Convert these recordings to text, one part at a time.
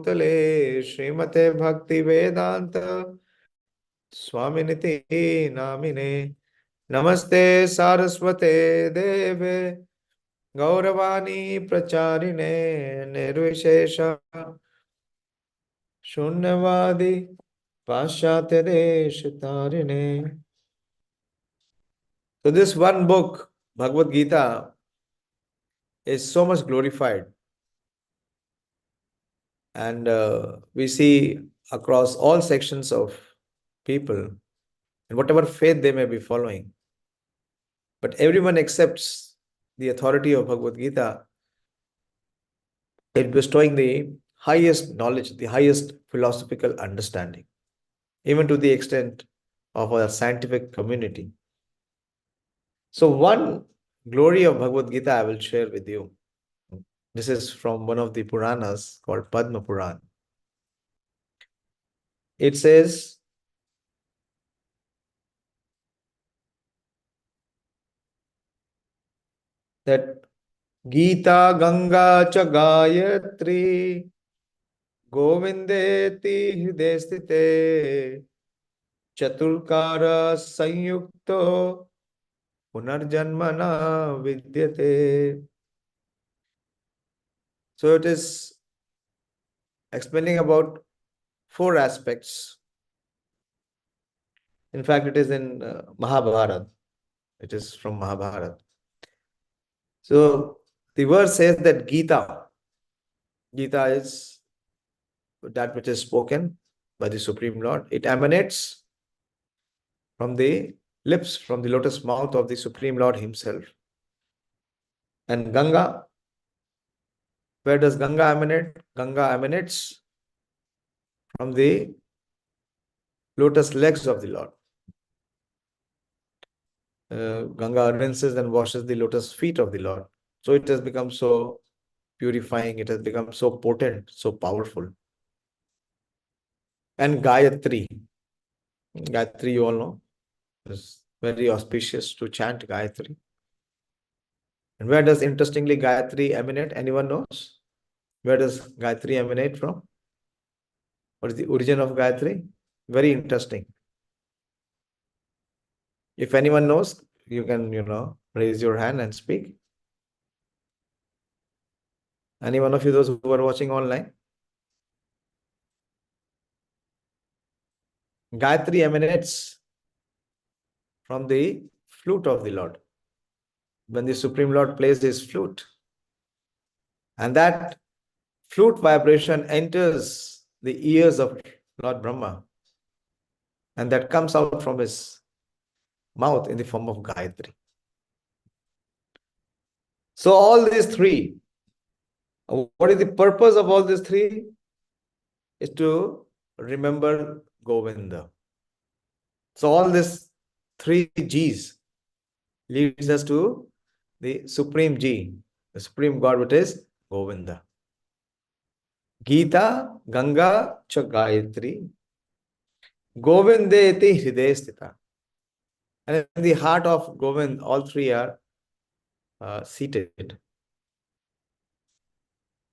Bhutale Srimate Bhakti Vedanta Swaminiti Namine Namaste Saraswate Deve Gauravani Pracharine Nirvishesha Shunyavadi Paschatya Deshitarine. So this one book, Bhagavad Gita, is so much glorified. And we see across all sections of people, and whatever faith they may be following, but everyone accepts the authority of Bhagavad Gita in bestowing the highest knowledge, the highest philosophical understanding, even to the extent of our scientific community. So one glory of Bhagavad Gita I will share with you. This is from one of the Puranas called Padma Puran. It says that Gita Ganga cha Gayatri Govindeti Hridestite Chaturkara Sanyukto Punarjanmana Vidyate. So it is explaining about four aspects. In fact, it is in Mahabharata. It is from Mahabharata. So the verse says that Gita is that which is spoken by the Supreme Lord. It emanates from the lips, from the lotus mouth of the Supreme Lord himself. And Ganga, where does Ganga emanate? Ganga emanates from the lotus legs of the Lord. Ganga rinses and washes the lotus feet of the Lord. So it has become so purifying, it has become so potent, so powerful. And Gayatri, you all know, is very auspicious to chant Gayatri. And where does, interestingly, Gayatri emanate? Anyone knows? Where does Gayatri emanate from? What is the origin of Gayatri? Very interesting. If anyone knows, you can, raise your hand and speak. Any one of you, those who are watching online? Gayatri emanates from the flute of the Lord. When the Supreme Lord plays his flute, and that flute vibration enters the ears of Lord Brahma, and that comes out from his mouth in the form of Gayatri. So all these three, what is the purpose of all these three? Is to remember Govinda. So all these three G's leads us to the Supreme G, the Supreme God, which is Govinda. Gita, Ganga, cha Gayatri, Govindeti Hridestita. And in the heart of Govind, all three are seated.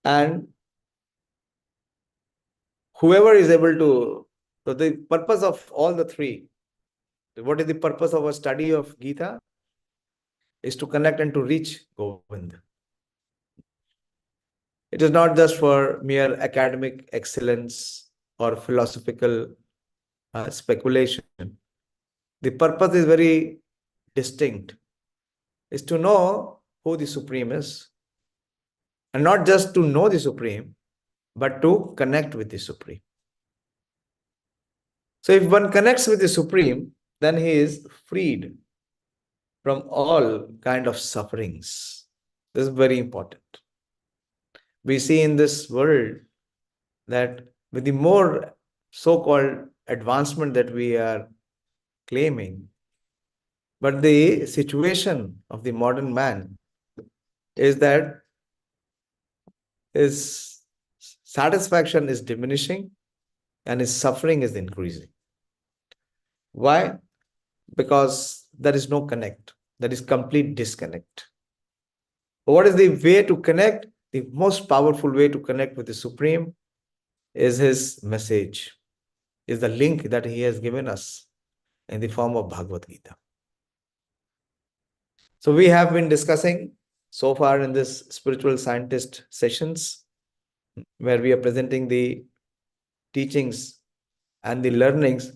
And whoever is able to, so the purpose of all the three, what is the purpose of a study of Gita? Is to connect and to reach Govind. It is not just for mere academic excellence or philosophical speculation. The purpose is very distinct. Is to know who the Supreme is. And not just to know the Supreme, but to connect with the Supreme. So if one connects with the Supreme, then he is freed from all kind of sufferings. This is very important. We see in this world that with the more so-called advancement that we are claiming, but the situation of the modern man is that his satisfaction is diminishing and his suffering is increasing. Why? Because there is no connect. There is complete disconnect. What is the way to connect? The most powerful way to connect with the Supreme is his message, is the link that he has given us in the form of Bhagavad Gita. So we have been discussing so far in this spiritual scientist sessions, where we are presenting the teachings and the learnings,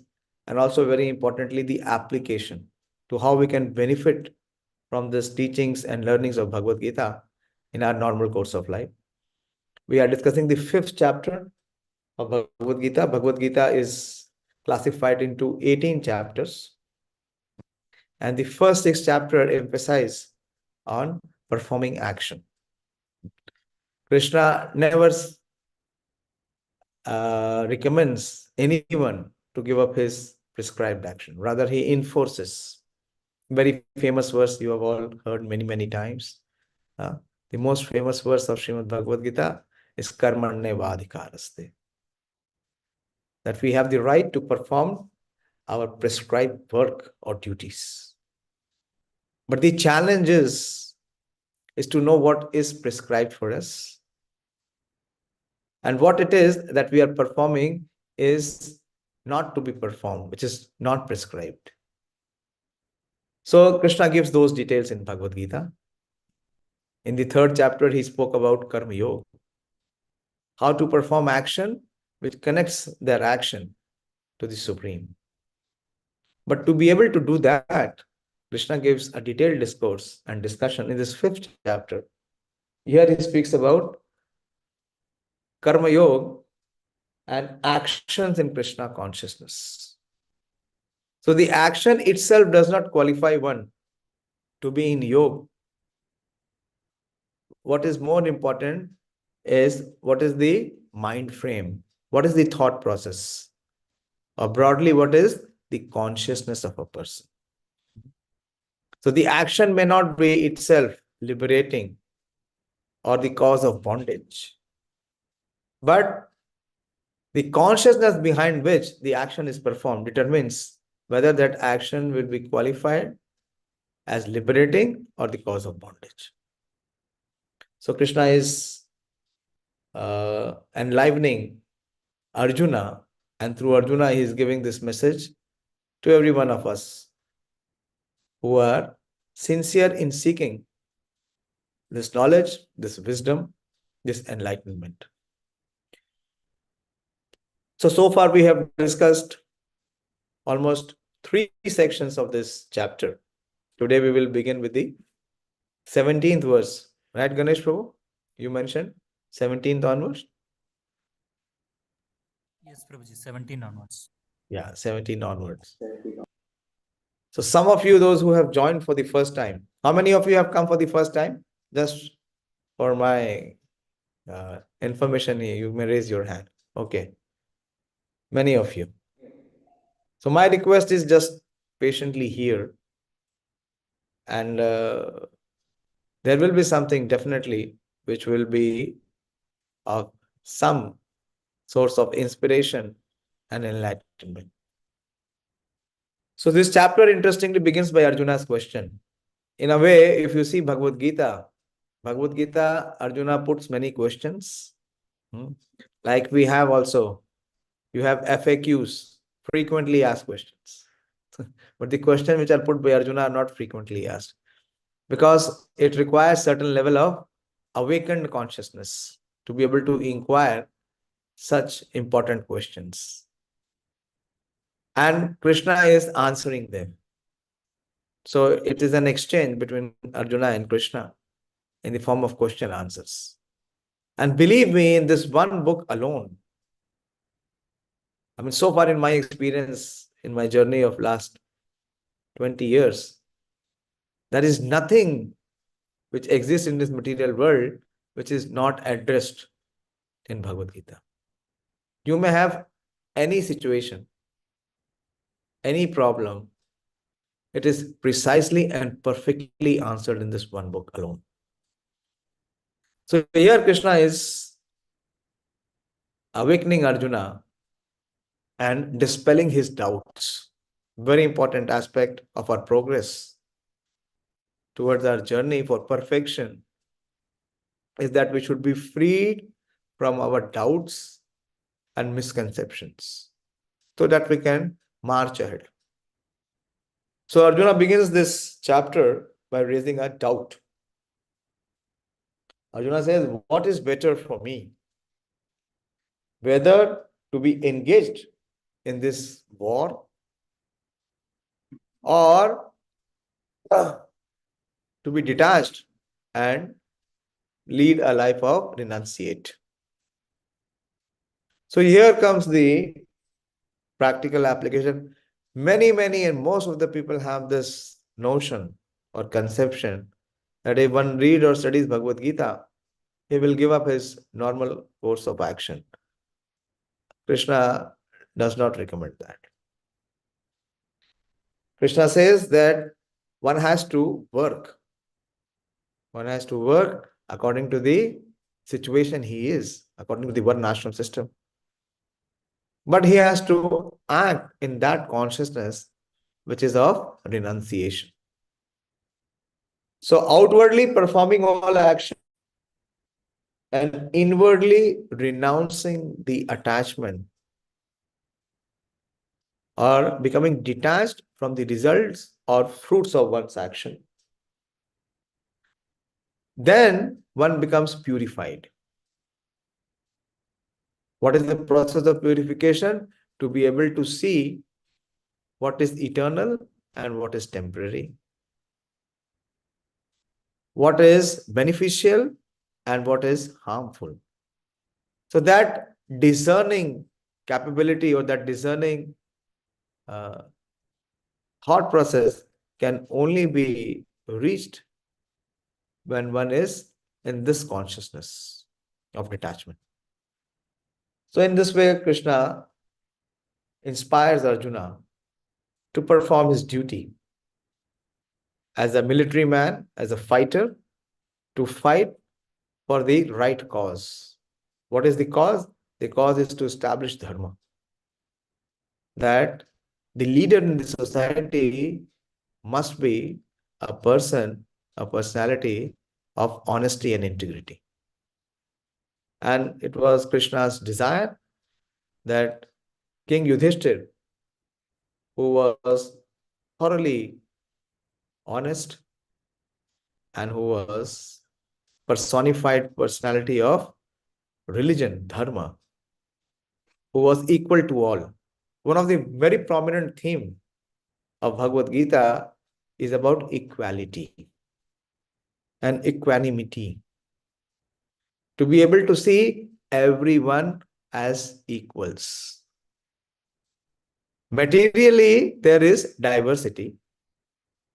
and also very importantly, the application to how we can benefit from these teachings and learnings of Bhagavad Gita in our normal course of life. We are discussing the 5th chapter of Bhagavad Gita. Bhagavad Gita is classified into 18 chapters. And the first 6 chapters emphasize on performing action. Krishna never recommends anyone to give up his prescribed action. Rather, he enforces. Very famous verse you have all heard many, many times. The most famous verse of Srimad Bhagavad Gita is karmaṇe-vādhikāraste. That we have the right to perform our prescribed work or duties. But the challenge is to know what is prescribed for us. And what it is that we are performing is not to be performed, which is not prescribed. So Krishna gives those details in Bhagavad Gita. In the 3rd chapter, he spoke about karma yoga, how to perform action which connects their action to the Supreme. But to be able to do that, Krishna gives a detailed discourse and discussion in this 5th chapter. Here he speaks about karma yoga and actions in Krishna consciousness. So the action itself does not qualify one to be in yoga. What is more important is what is the mind frame, what is the thought process, or broadly, what is the consciousness of a person. So the action may not be itself liberating or the cause of bondage, but the consciousness behind which the action is performed determines whether that action will be qualified as liberating or the cause of bondage. So Krishna is enlivening Arjuna, and through Arjuna he is giving this message to every one of us who are sincere in seeking this knowledge, this wisdom, this enlightenment. So far we have discussed almost 3 sections of this chapter. Today we will begin with the 17th verse. Right, Ganesh Prabhu? You mentioned 17th onwards? Yes, Prabhuji, 17 onwards. Yeah, 17 onwards. So some of you, those who have joined for the first time, how many of you have come for the first time? Just for my information, you may raise your hand. Okay. Many of you. So my request is just patiently hear, and there will be something definitely which will be of some source of inspiration and enlightenment. So this chapter interestingly begins by Arjuna's question. In a way, if you see Bhagavad Gita, Arjuna puts many questions. Like we have also, you have FAQs, frequently asked questions. But the questions which are put by Arjuna are not frequently asked, because it requires certain level of awakened consciousness to be able to inquire such important questions. And Krishna is answering them. So it is an exchange between Arjuna and Krishna in the form of question answers. And believe me, in this one book alone, I mean, so far in my experience, in my journey of last 20 years, there is nothing which exists in this material world which is not addressed in Bhagavad Gita. You may have any situation, any problem, it is precisely and perfectly answered in this one book alone. So here Krishna is awakening Arjuna and dispelling his doubts. Very important aspect of our progress towards our journey for perfection is that we should be freed from our doubts and misconceptions so that we can march ahead. So Arjuna begins this chapter by raising a doubt. Arjuna says, what is better for me? Whether to be engaged in this war or to be detached and lead a life of renunciate. So here comes the practical application. Many and most of the people have this notion or conception that if one reads or studies Bhagavad Gita, he will give up his normal course of action. Krishna does not recommend that. Krishna says that one has to work. One has to work according to the situation he is, according to the varnashram system. But he has to act in that consciousness which is of renunciation. So outwardly performing all action and inwardly renouncing the attachment or becoming detached from the results or fruits of one's action. Then one becomes purified. What is the process of purification? To be able to see what is eternal and what is temporary. What is beneficial and what is harmful. So that discerning capability or that discerning thought process can only be reached when one is in this consciousness of detachment. So in this way, Krishna inspires Arjuna to perform his duty as a military man, as a fighter, to fight for the right cause. What is the cause? The cause is to establish dharma. That the leader in the society must be a person, a personality of honesty and integrity. And it was Krishna's desire that King Yudhishthir, who was thoroughly honest and who was personified personality of religion, dharma, who was equal to all. One of the very prominent themes of Bhagavad Gita is about equality and equanimity. To be able to see everyone as equals. Materially, there is diversity,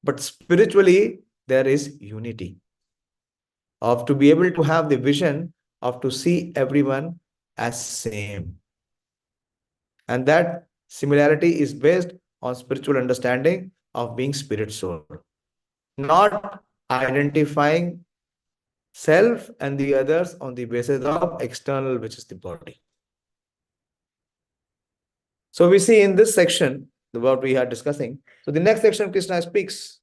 but spiritually, there is unity. Of to be able to have the vision of to see everyone as same. And that similarity is based on spiritual understanding of being spirit soul. Not identifying self and the others on the basis of external, which is the body. So we see in this section, what we are discussing. So the next section, Krishna speaks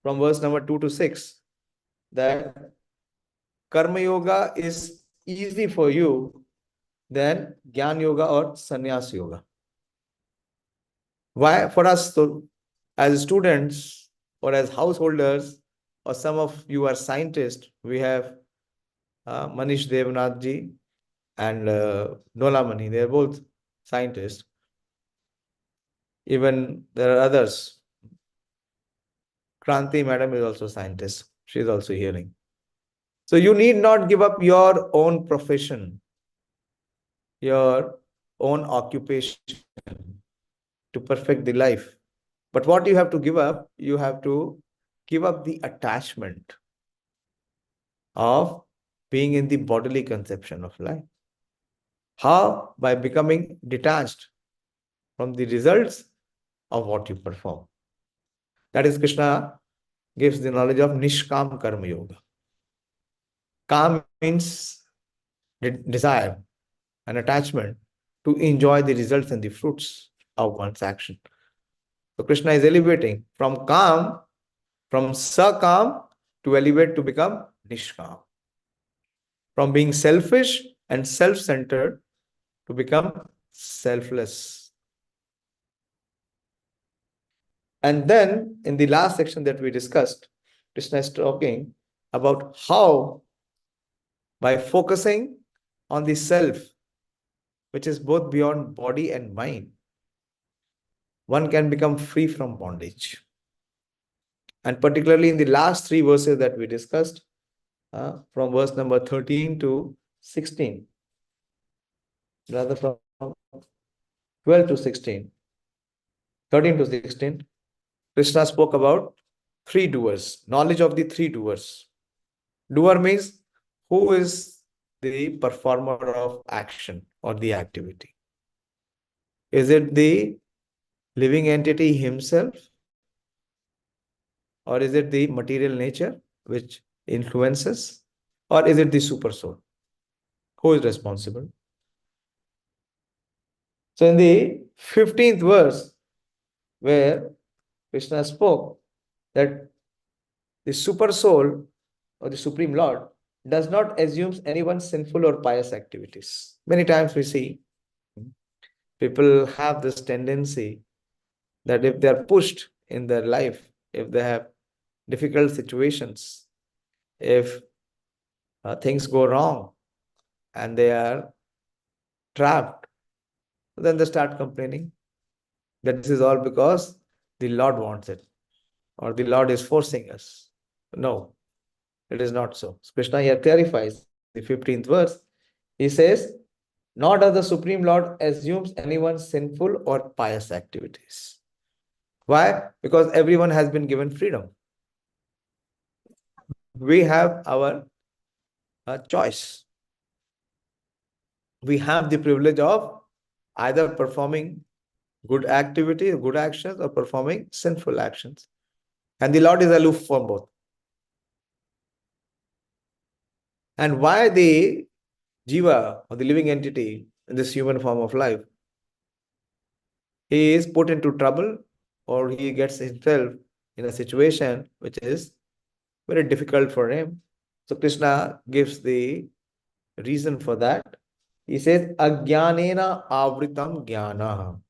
from verse number 2 to 6, that karma yoga is easy for you than jnana yoga or sannyas yoga. Why? For us, so, as students or as householders, or some of you are scientists, we have Manish Devnath ji and Nolamani. They are both scientists. Even there are others. Kranti madam is also a scientist. She is also hearing. So you need not give up your own profession, your own occupation to perfect the life. But what you have to give up, you have to give up the attachment of being in the bodily conception of life. How? By becoming detached from the results of what you perform. That is, Krishna gives the knowledge of nishkam karma yoga. Kam means desire and attachment to enjoy the results and the fruits of one's action. So Krishna is elevating from kam, from sakam, to elevate to become nishkam. From being selfish and self-centered to become selfless. And then in the last section that we discussed, Krishna is talking about how by focusing on the self, which is both beyond body and mind, one can become free from bondage. And particularly in the last three verses that we discussed, from verse number 13 to 16, rather from 12 to 16, 13 to 16, Krishna spoke about three doers, knowledge of the three doers. Doer means who is the performer of action or the activity. Is it the living entity himself? Or is it the material nature which influences? Or is it the super soul? Who is responsible? So in the 15th verse, where Krishna spoke that the super soul or the Supreme Lord does not assume anyone's sinful or pious activities. Many times we see people have this tendency that if they are pushed in their life, if they have difficult situations, if things go wrong and they are trapped, then they start complaining that this is all because the Lord wants it or the Lord is forcing us. No, it is not so. Krishna here clarifies the 15th verse. He says, nor does the Supreme Lord assumes anyone's sinful or pious activities. Why? Because everyone has been given freedom. We have our choice. We have the privilege of either performing good activity, good actions, or performing sinful actions. And the Lord is aloof from both. And why the jiva or the living entity in this human form of life, he is put into trouble or he gets himself in a situation which is very difficult for him. So Krishna gives the reason for that. He says, ajñāna-āvṛttiṁ jñāna.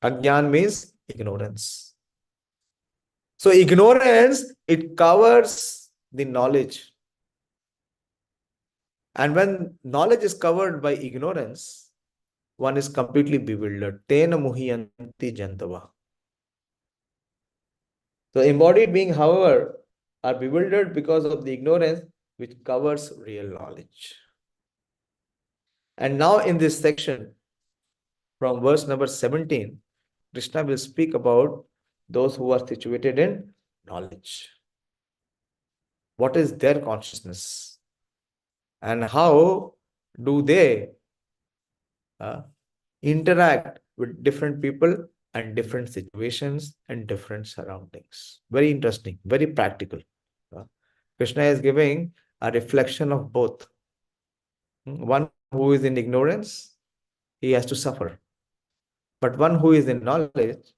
Ajñān means ignorance. So ignorance, it covers the knowledge. And when knowledge is covered by ignorance, one is completely bewildered. Tena muhyanti jantava. So embodied being, however, are bewildered because of the ignorance which covers real knowledge. And now in this section, from verse number 17, Krishna will speak about those who are situated in knowledge. What is their consciousness? And how do they interact with different people and different situations and different surroundings? Very interesting, very practical. Krishna is giving a reflection of both. One who is in ignorance, he has to suffer. But one who is in knowledge,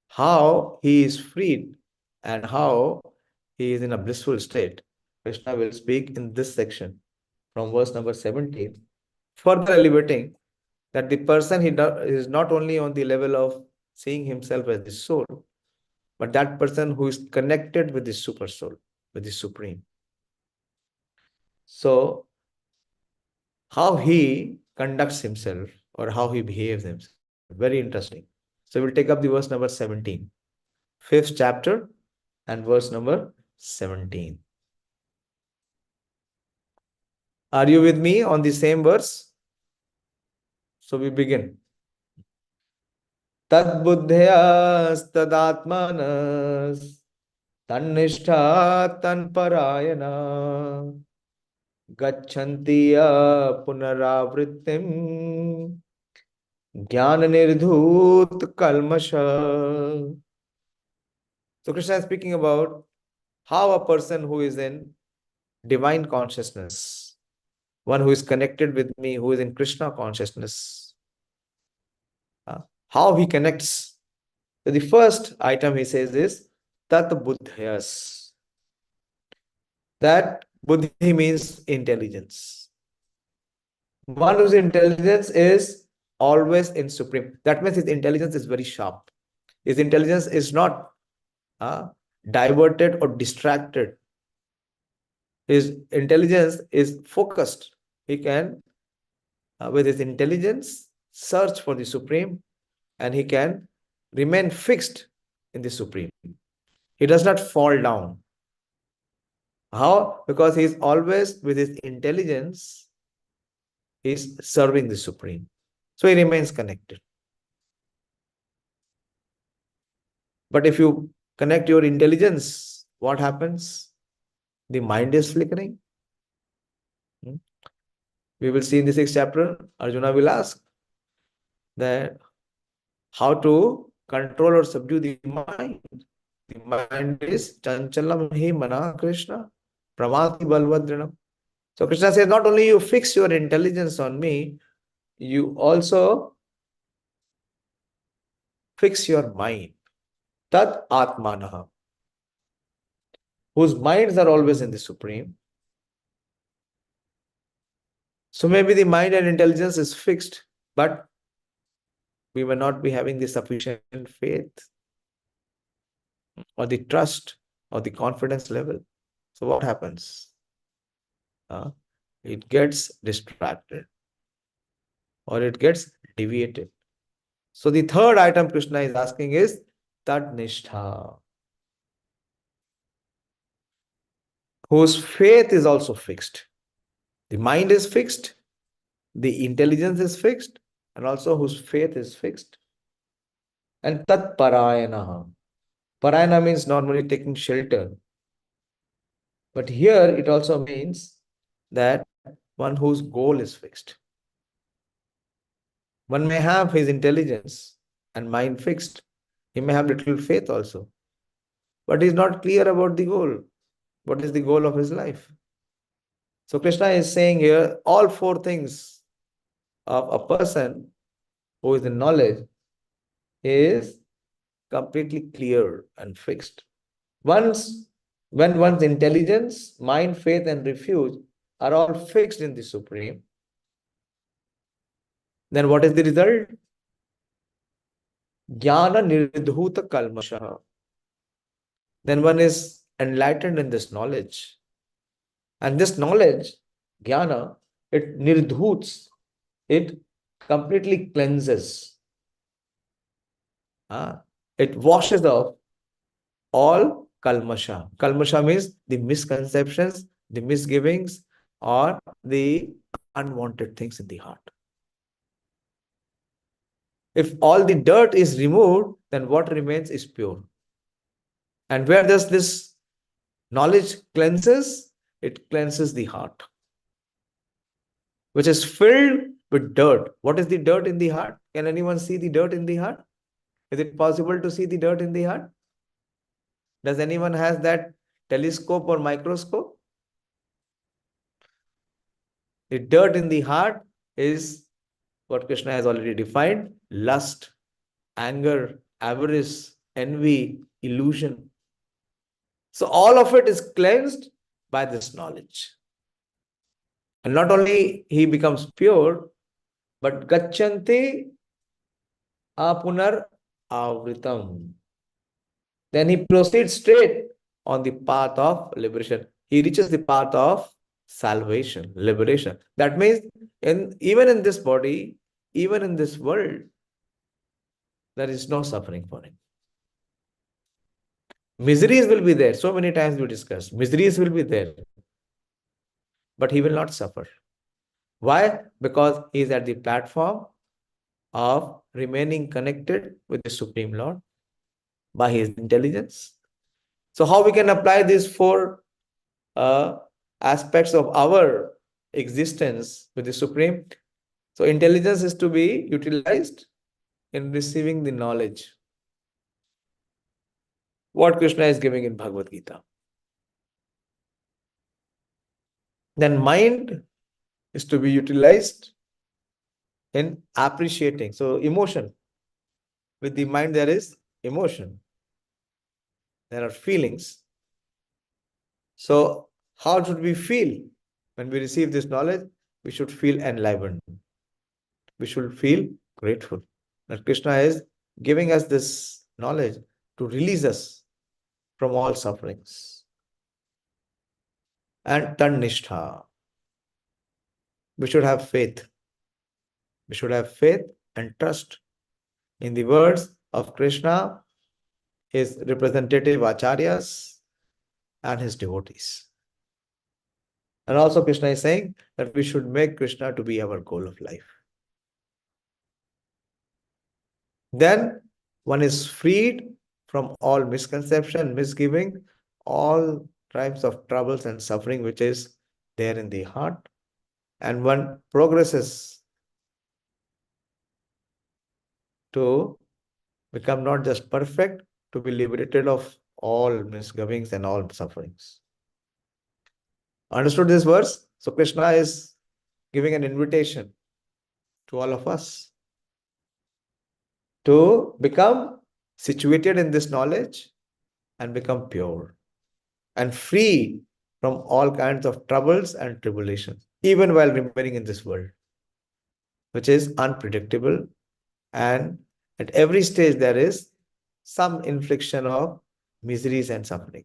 how he is freed and how he is in a blissful state, Krishna will speak in this section from verse number 17, further elevating that the person is not only on the level of seeing himself as the soul, but that person who is connected with the super soul, with the Supreme. So, how he conducts himself or how he behaves himself, very interesting. So, we'll take up the verse number 17, 5th chapter and verse number 17. Are you with me on the same verse? So we begin. Tad-buddhayas tad-ātmānas tan-niṣṭhās tan-parāyaṇāḥ gacchanty apunar-āvṛttiṁ jñāna-nirdhūta-kalmaṣāḥ. So Krishna is speaking about how a person who is in divine consciousness, one who is connected with me, who is in Krishna consciousness, how he connects. So the first item he says is tad-buddhayas. That buddhi means intelligence. One whose intelligence is always in supreme. That means his intelligence is very sharp. His intelligence is not diverted or distracted. His intelligence is focused. He can, with his intelligence, search for the supreme, and he can remain fixed in the supreme. He does not fall down. How? Because he is always with his intelligence, he is serving the supreme. So he remains connected. But if you connect your intelligence, what happens? The mind is flickering. We will see in the 6th chapter, Arjuna will ask that how to control or subdue the mind. The mind is chanchalam hi mana Krishna, pramati balvadrinam. So Krishna says, not only you fix your intelligence on me, you also fix your mind. Tad-ātmānas, whose minds are always in the Supreme. So maybe the mind and intelligence is fixed, but we may not be having the sufficient faith or the trust or the confidence level. So what happens? It gets distracted or it gets deviated. So the third item Krishna is asking is tad-niṣṭhās, whose faith is also fixed. The mind is fixed, the intelligence is fixed, and also whose faith is fixed. And tat-parāyaṇāḥ. Parayana means normally taking shelter. But here it also means that one whose goal is fixed. One may have his intelligence and mind fixed. He may have little faith also. But he is not clear about the goal. What is the goal of his life? So Krishna is saying here, all four things of a person who is in knowledge is completely clear and fixed. When one's intelligence, mind, faith, and refuge are all fixed in the Supreme, then what is the result? jñāna-nirdhūta-kalmaṣāḥ. Then one is enlightened in this knowledge. And this knowledge, jnana, it nirdhūts, it completely cleanses. It washes off all kalmaṣāḥ. Kalmaṣāḥ means the misconceptions, the misgivings, or the unwanted things in the heart. If all the dirt is removed, then what remains is pure. And where does this knowledge cleanses? It cleanses the heart, which is filled with dirt. What is the dirt in the heart? Can anyone see the dirt in the heart? Is it possible to see the dirt in the heart? Does anyone has that telescope or microscope? The dirt in the heart is what Krishna has already defined: lust, anger, avarice, envy, illusion. So all of it is cleansed by this knowledge. And not only he becomes pure, but gacchanty apunar-āvṛttiṁ. Then he proceeds straight on the path of liberation. He reaches the path of salvation, liberation. That means even in this body, even in this world, there is no suffering for him. Miseries will be there. So many times we discussed. Miseries will be there. But he will not suffer. Why? Because he is at the platform of remaining connected with the Supreme Lord by his intelligence. So how we can apply these four aspects of our existence with the Supreme? So intelligence is to be utilized in receiving the knowledge. What Krishna is giving in Bhagavad Gita. Then mind is to be utilized in appreciating. So emotion. With the mind there is emotion. There are feelings. So how should we feel? When we receive this knowledge, we should feel enlivened. We should feel grateful that Krishna is giving us this knowledge to release us from all sufferings. And tan-niṣṭhās. We should have faith. We should have faith and trust in the words of Krishna, his representative acharyas, and his devotees. And also Krishna is saying that we should make Krishna to be our goal of life. Then one is freed from all misconception, misgiving, all types of troubles and suffering which is there in the heart. And one progresses to become not just perfect, to be liberated of all misgivings and all sufferings. Understood this verse? So Krishna is giving an invitation to all of us to become situated in this knowledge and become pure and free from all kinds of troubles and tribulations, even while remaining in this world, which is unpredictable, and at every stage there is some infliction of miseries and suffering.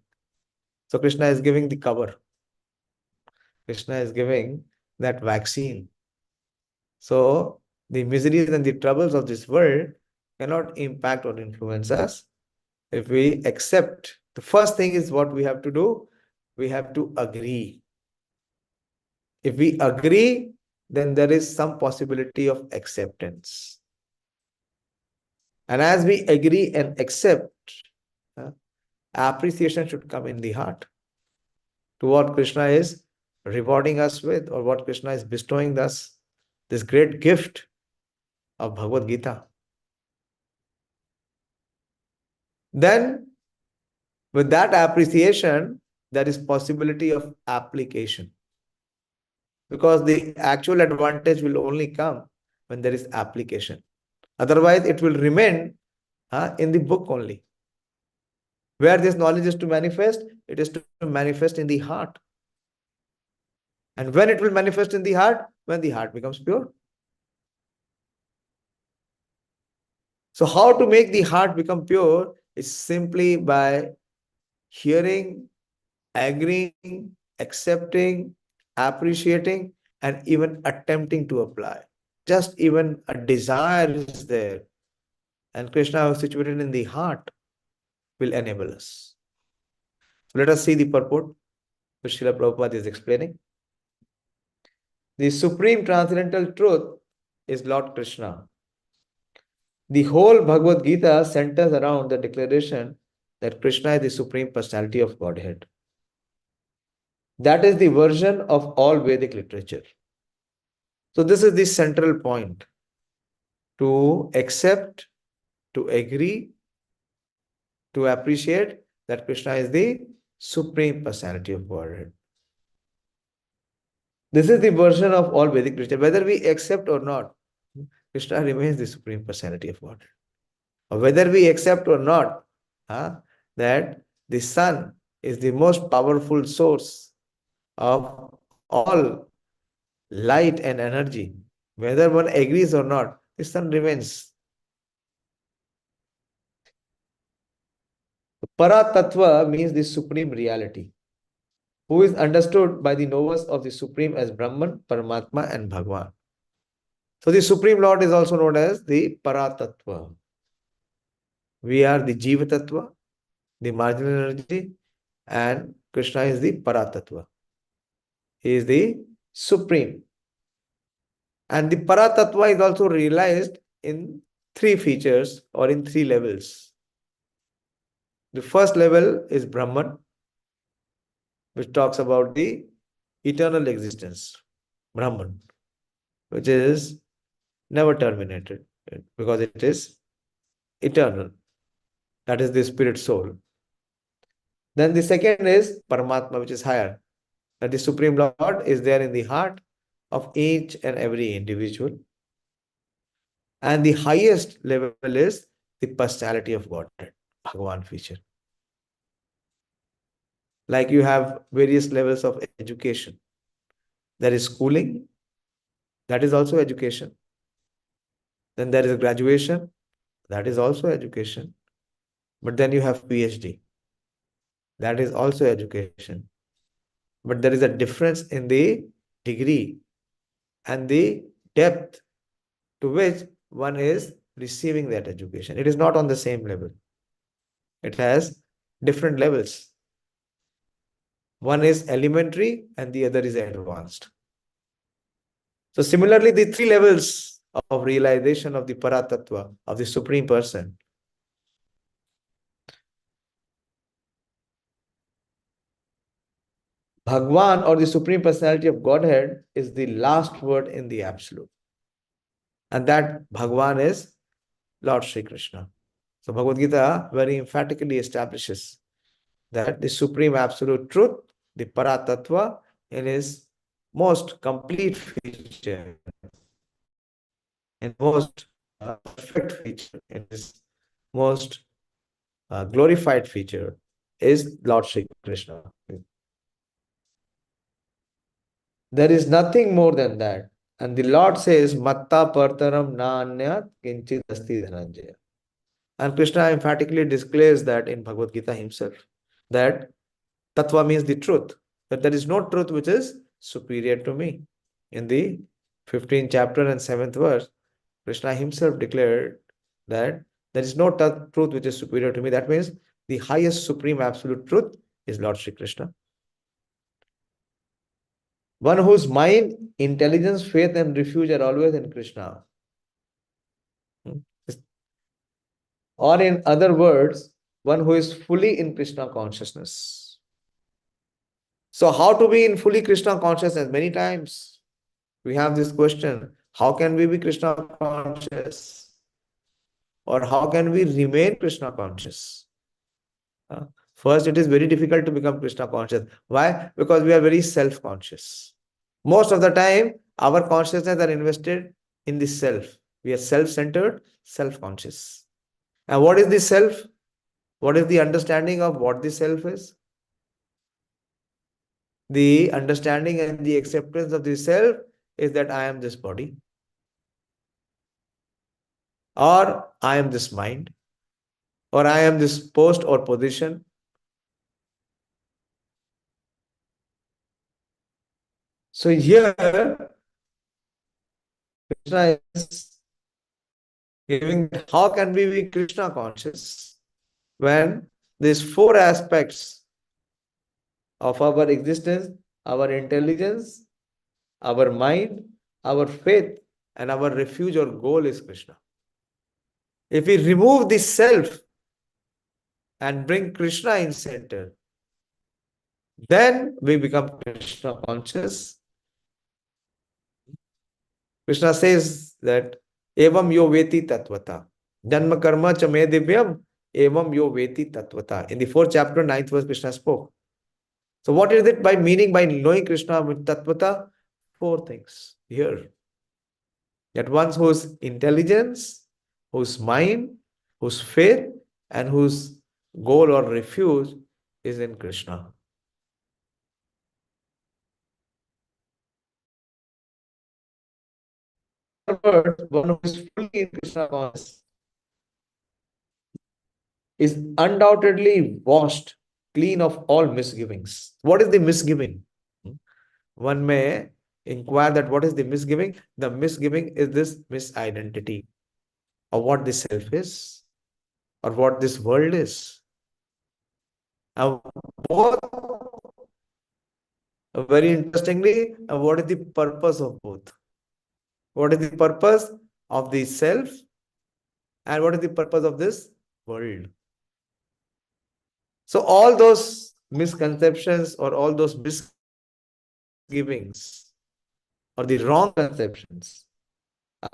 So Krishna is giving the cover. Krishna is giving that vaccine. So the miseries and the troubles of this world cannot impact or influence us if we accept. The first thing is what we have to do. We have to agree. If we agree, then there is some possibility of acceptance. And as we agree and accept, appreciation should come in the heart to what Krishna is rewarding us with, or what Krishna is bestowing us, this great gift of Bhagavad Gita. Then, with that appreciation, there is possibility of application. Because the actual advantage will only come when there is application. Otherwise, it will remain in the book only. Where this knowledge is to manifest, it is to manifest in the heart. And when it will manifest in the heart? When the heart becomes pure. So how to make the heart become pure is simply by hearing, agreeing, accepting, appreciating, and even attempting to apply. Just even a desire is there, and Krishna is situated in the heart, will enable us. So let us see the purport which Srila Prabhupada is explaining. The supreme transcendental truth is Lord Krishna. The whole Bhagavad Gita centers around the declaration that Krishna is the Supreme Personality of Godhead. That is the version of all Vedic literature. So this is the central point: to accept, to agree, to appreciate that Krishna is the Supreme Personality of Godhead. This is the version of all Vedic literature. Whether we accept or not, Krishna remains the Supreme Personality of Godhead. Or whether we accept or not, that the sun is the most powerful source of all light and energy. Whether one agrees or not, the sun remains. Para-tattva means the supreme reality, who is understood by the knowers of the Supreme as Brahman, Paramatma, and Bhagavan. So the Supreme Lord is also known as the Para-tattva. We are the Jiva Tattva, the marginal energy, and Krishna is the Para-tattva. He is the Supreme. And the Para-tattva is also realized in three features or in three levels. The first level is Brahman, which talks about the eternal existence, Brahman, which is never terminated because it is eternal. That is the spirit soul. Then the second is Paramatma, which is higher. That the Supreme Lord is there in the heart of each and every individual. And the highest level is the personality of Godhead, Bhagavan feature. Like you have various levels of education. There is schooling, that is also education. Then there is a graduation. That is also education. But then you have PhD. That is also education. But there is a difference in the degree and the depth to which one is receiving that education. It is not on the same level. It has different levels. One is elementary and the other is advanced. So similarly, the three levels of realization of the Paratattva, of the Supreme Person. Bhagwan, or the Supreme Personality of Godhead, is the last word in the Absolute. And that Bhagwan is Lord Sri Krishna. So Bhagavad Gita very emphatically establishes that the Supreme Absolute Truth, the Paratattva, in his most complete feature, in most perfect feature, in his most glorified feature, is Lord Sri Krishna. There is nothing more than that. And the Lord says, Matta partaram na anyat kinchit asti dhananjaya. And Krishna emphatically declares that in Bhagavad Gita himself, that Tattva means the truth, that there is no truth which is superior to me. In the 15th chapter and 7th verse, Krishna himself declared that there is no truth which is superior to me. That means the highest supreme absolute truth is Lord Sri Krishna. One whose mind, intelligence, faith, and refuge are always in Krishna. Or in other words, one who is fully in Krishna consciousness. So how to be in fully Krishna consciousness? Many times we have this question, how can we be Krishna conscious? Or how can we remain Krishna conscious? First, it is very difficult to become Krishna conscious. Why? Because we are very self-conscious. Most of the time, our consciousness are invested in the self. We are self-centered, self-conscious. And what is the self? What is the understanding of what the self is? The understanding and the acceptance of the self is that I am this body, or I am this mind, or I am this post or position. So here, Krishna is giving how can we be Krishna conscious when these four aspects of our existence, our intelligence, our mind, our faith, and our refuge or goal is Krishna. If we remove the self and bring Krishna in center, then we become Krishna conscious. Krishna says that evam yo veti tattvata janma karma cha me divyam evam yo veti tattvata. In the 4th chapter, 9th verse, Krishna spoke. So what is it by meaning by knowing Krishna with tattvata? 4 things here. That one whose intelligence, whose mind, whose faith, and whose goal or refuge is in Krishna. One who is fully in Krishna consciousness is undoubtedly washed clean of all misgivings. What is the misgiving? One may inquire that what is the misgiving? The misgiving is this misidentity of what the self is or what this world is. And both, very interestingly, what is the purpose of both? What is the purpose of the self and what is the purpose of this world? So all those misconceptions or all those misgivings or the wrong conceptions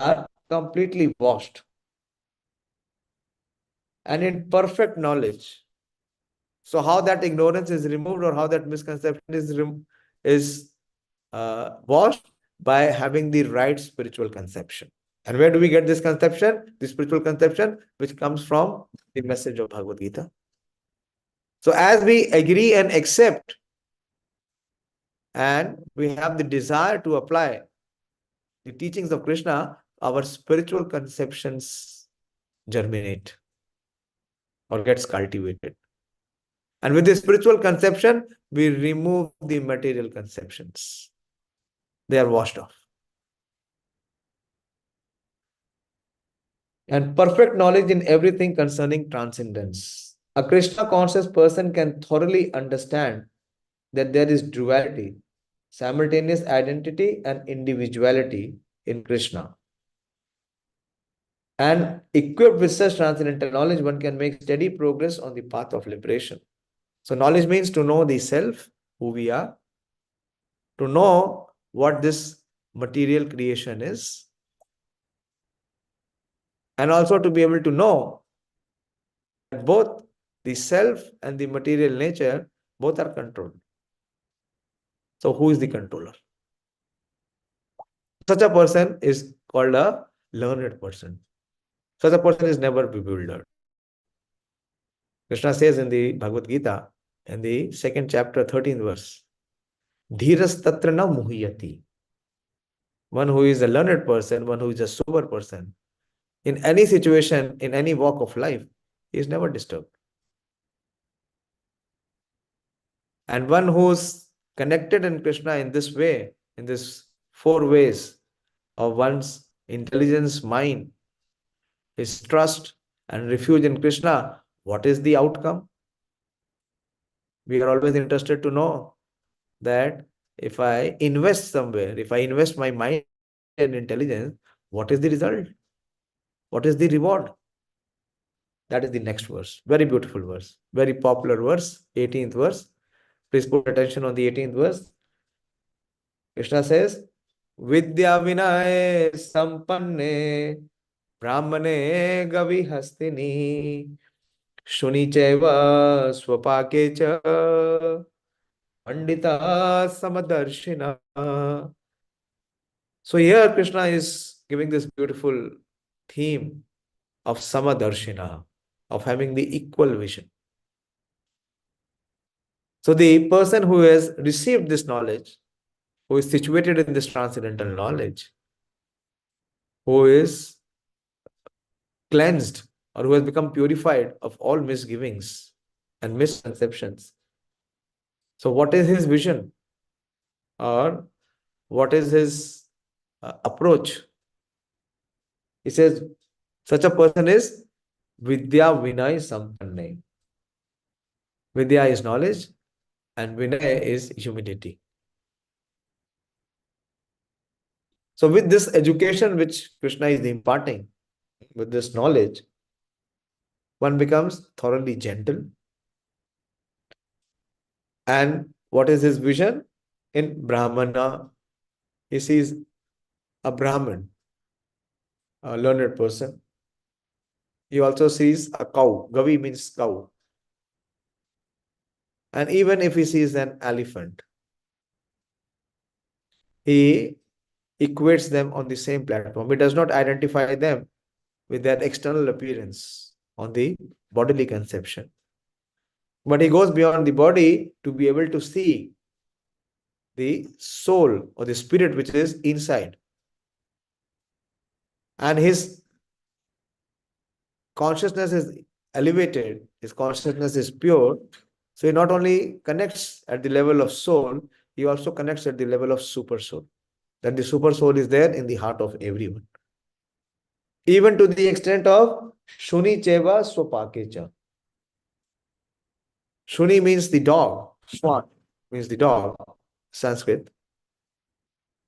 are completely washed. And in perfect knowledge. So how that ignorance is removed or how that misconception is washed? By having the right spiritual conception. And where do we get this conception? The spiritual conception which comes from the message of Bhagavad Gita. So as we agree and accept and we have the desire to apply the teachings of Krishna, our spiritual conceptions germinate or gets cultivated. And with the spiritual conception, we remove the material conceptions. They are washed off. And perfect knowledge in everything concerning transcendence. A Krishna conscious person can thoroughly understand that there is duality, simultaneous identity, and individuality in Krishna. And equipped with such transcendental knowledge, one can make steady progress on the path of liberation. So knowledge means to know the self, who we are, to know what this material creation is, and also to be able to know that both the self and the material nature, both are controlled. So who is the controller? Such a person is called a learned person. Such a person is never bewildered. Krishna says in the Bhagavad Gita, in the second chapter, 13th verse, Dhiras tatra na muhyati. One who is a learned person, one who is a sober person, in any situation, in any walk of life, he is never disturbed. And one who's connected in Krishna in this way, in this four ways of one's intelligence, mind, his trust and refuge in Krishna, what is the outcome? We are always interested to know that if I invest somewhere, if I invest my mind and intelligence, what is the result? What is the reward? That is the next verse. Very beautiful verse. Very popular verse, 18th verse. Please put attention on the 18th verse. Krishna says, vidyā-vinaya-sampanne brāhmaṇe gavi hastini śuni caiva śva-pāke ca paṇḍitāḥ sama-darśinaḥ. So here Krishna is giving this beautiful theme of sama-darśinaḥ, of having the equal vision. So the person who has received this knowledge, who is situated in this transcendental knowledge, who is cleansed or who has become purified of all misgivings and misconceptions. So what is his vision? Or what is his approach? He says, such a person is vidyā-vinaya-sampanne. Vidya is knowledge and Vinaya is humility. So with this education which Krishna is imparting, with this knowledge, one becomes thoroughly gentle. And what is his vision? In Brahmana, he sees a Brahman, a learned person. He also sees a cow. Gavi means cow. And even if he sees an elephant, he equates them on the same platform. He does not identify them with their external appearance on the bodily conception. But he goes beyond the body to be able to see the soul or the spirit which is inside. And his consciousness is elevated, his consciousness is pure. So he not only connects at the level of soul, he also connects at the level of super soul. That the super soul is there in the heart of everyone. Even to the extent of śuni caiva śva-pāke ca. Śuni means the dog. Śva means the dog, Sanskrit.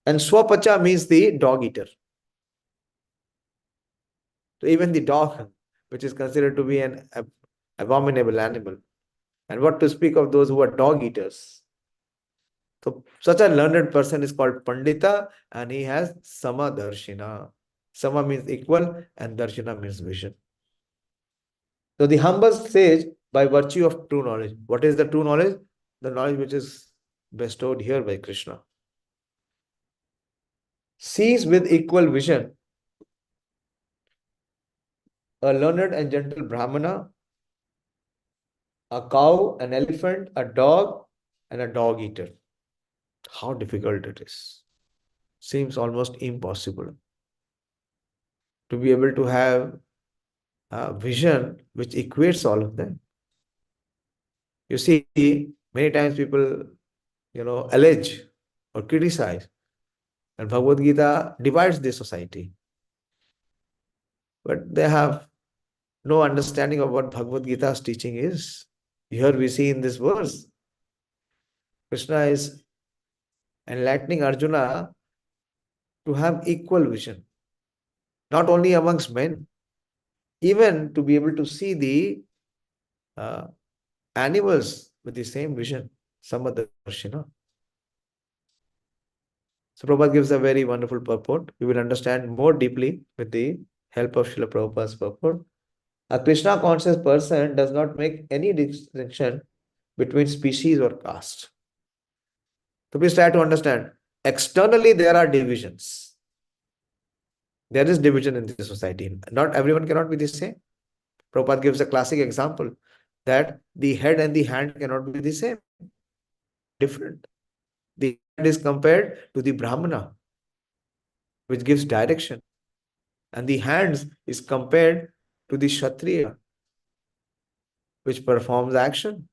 And śva-pacha means the dog eater. So even the dog, which is considered to be an abominable animal. And what to speak of those who are dog eaters. So such a learned person is called Pandita, and he has sama-darśinaḥ. Sama means equal and darshina means vision. So the humble sage, by virtue of true knowledge. What is the true knowledge? The knowledge which is bestowed here by Krishna. Sees with equal vision a learned and gentle Brahmana, a cow, an elephant, a dog, and a dog eater. How difficult it is. Seems almost impossible. to be able to have a vision which equates all of them. You see, many times people, allege or criticize, and Bhagavad Gita divides the society. But they have no understanding of what Bhagavad Gita's teaching is. Here we see in this verse, Krishna is enlightening Arjuna to have equal vision, not only amongst men, even to be able to see the animals with the same vision, sama-darśinaḥ. So Prabhupada gives a very wonderful purport. We will understand more deeply with the help of Srila Prabhupada's purport. A Krishna conscious person does not make any distinction between species or caste. So please try to understand. Externally, there are divisions. There is division in the society. Not everyone cannot be the same. Prabhupada gives a classic example that the head and the hand cannot be the same. Different. The head is compared to the brahmana, which gives direction. And the hands is compared to the kshatriya, which performs action.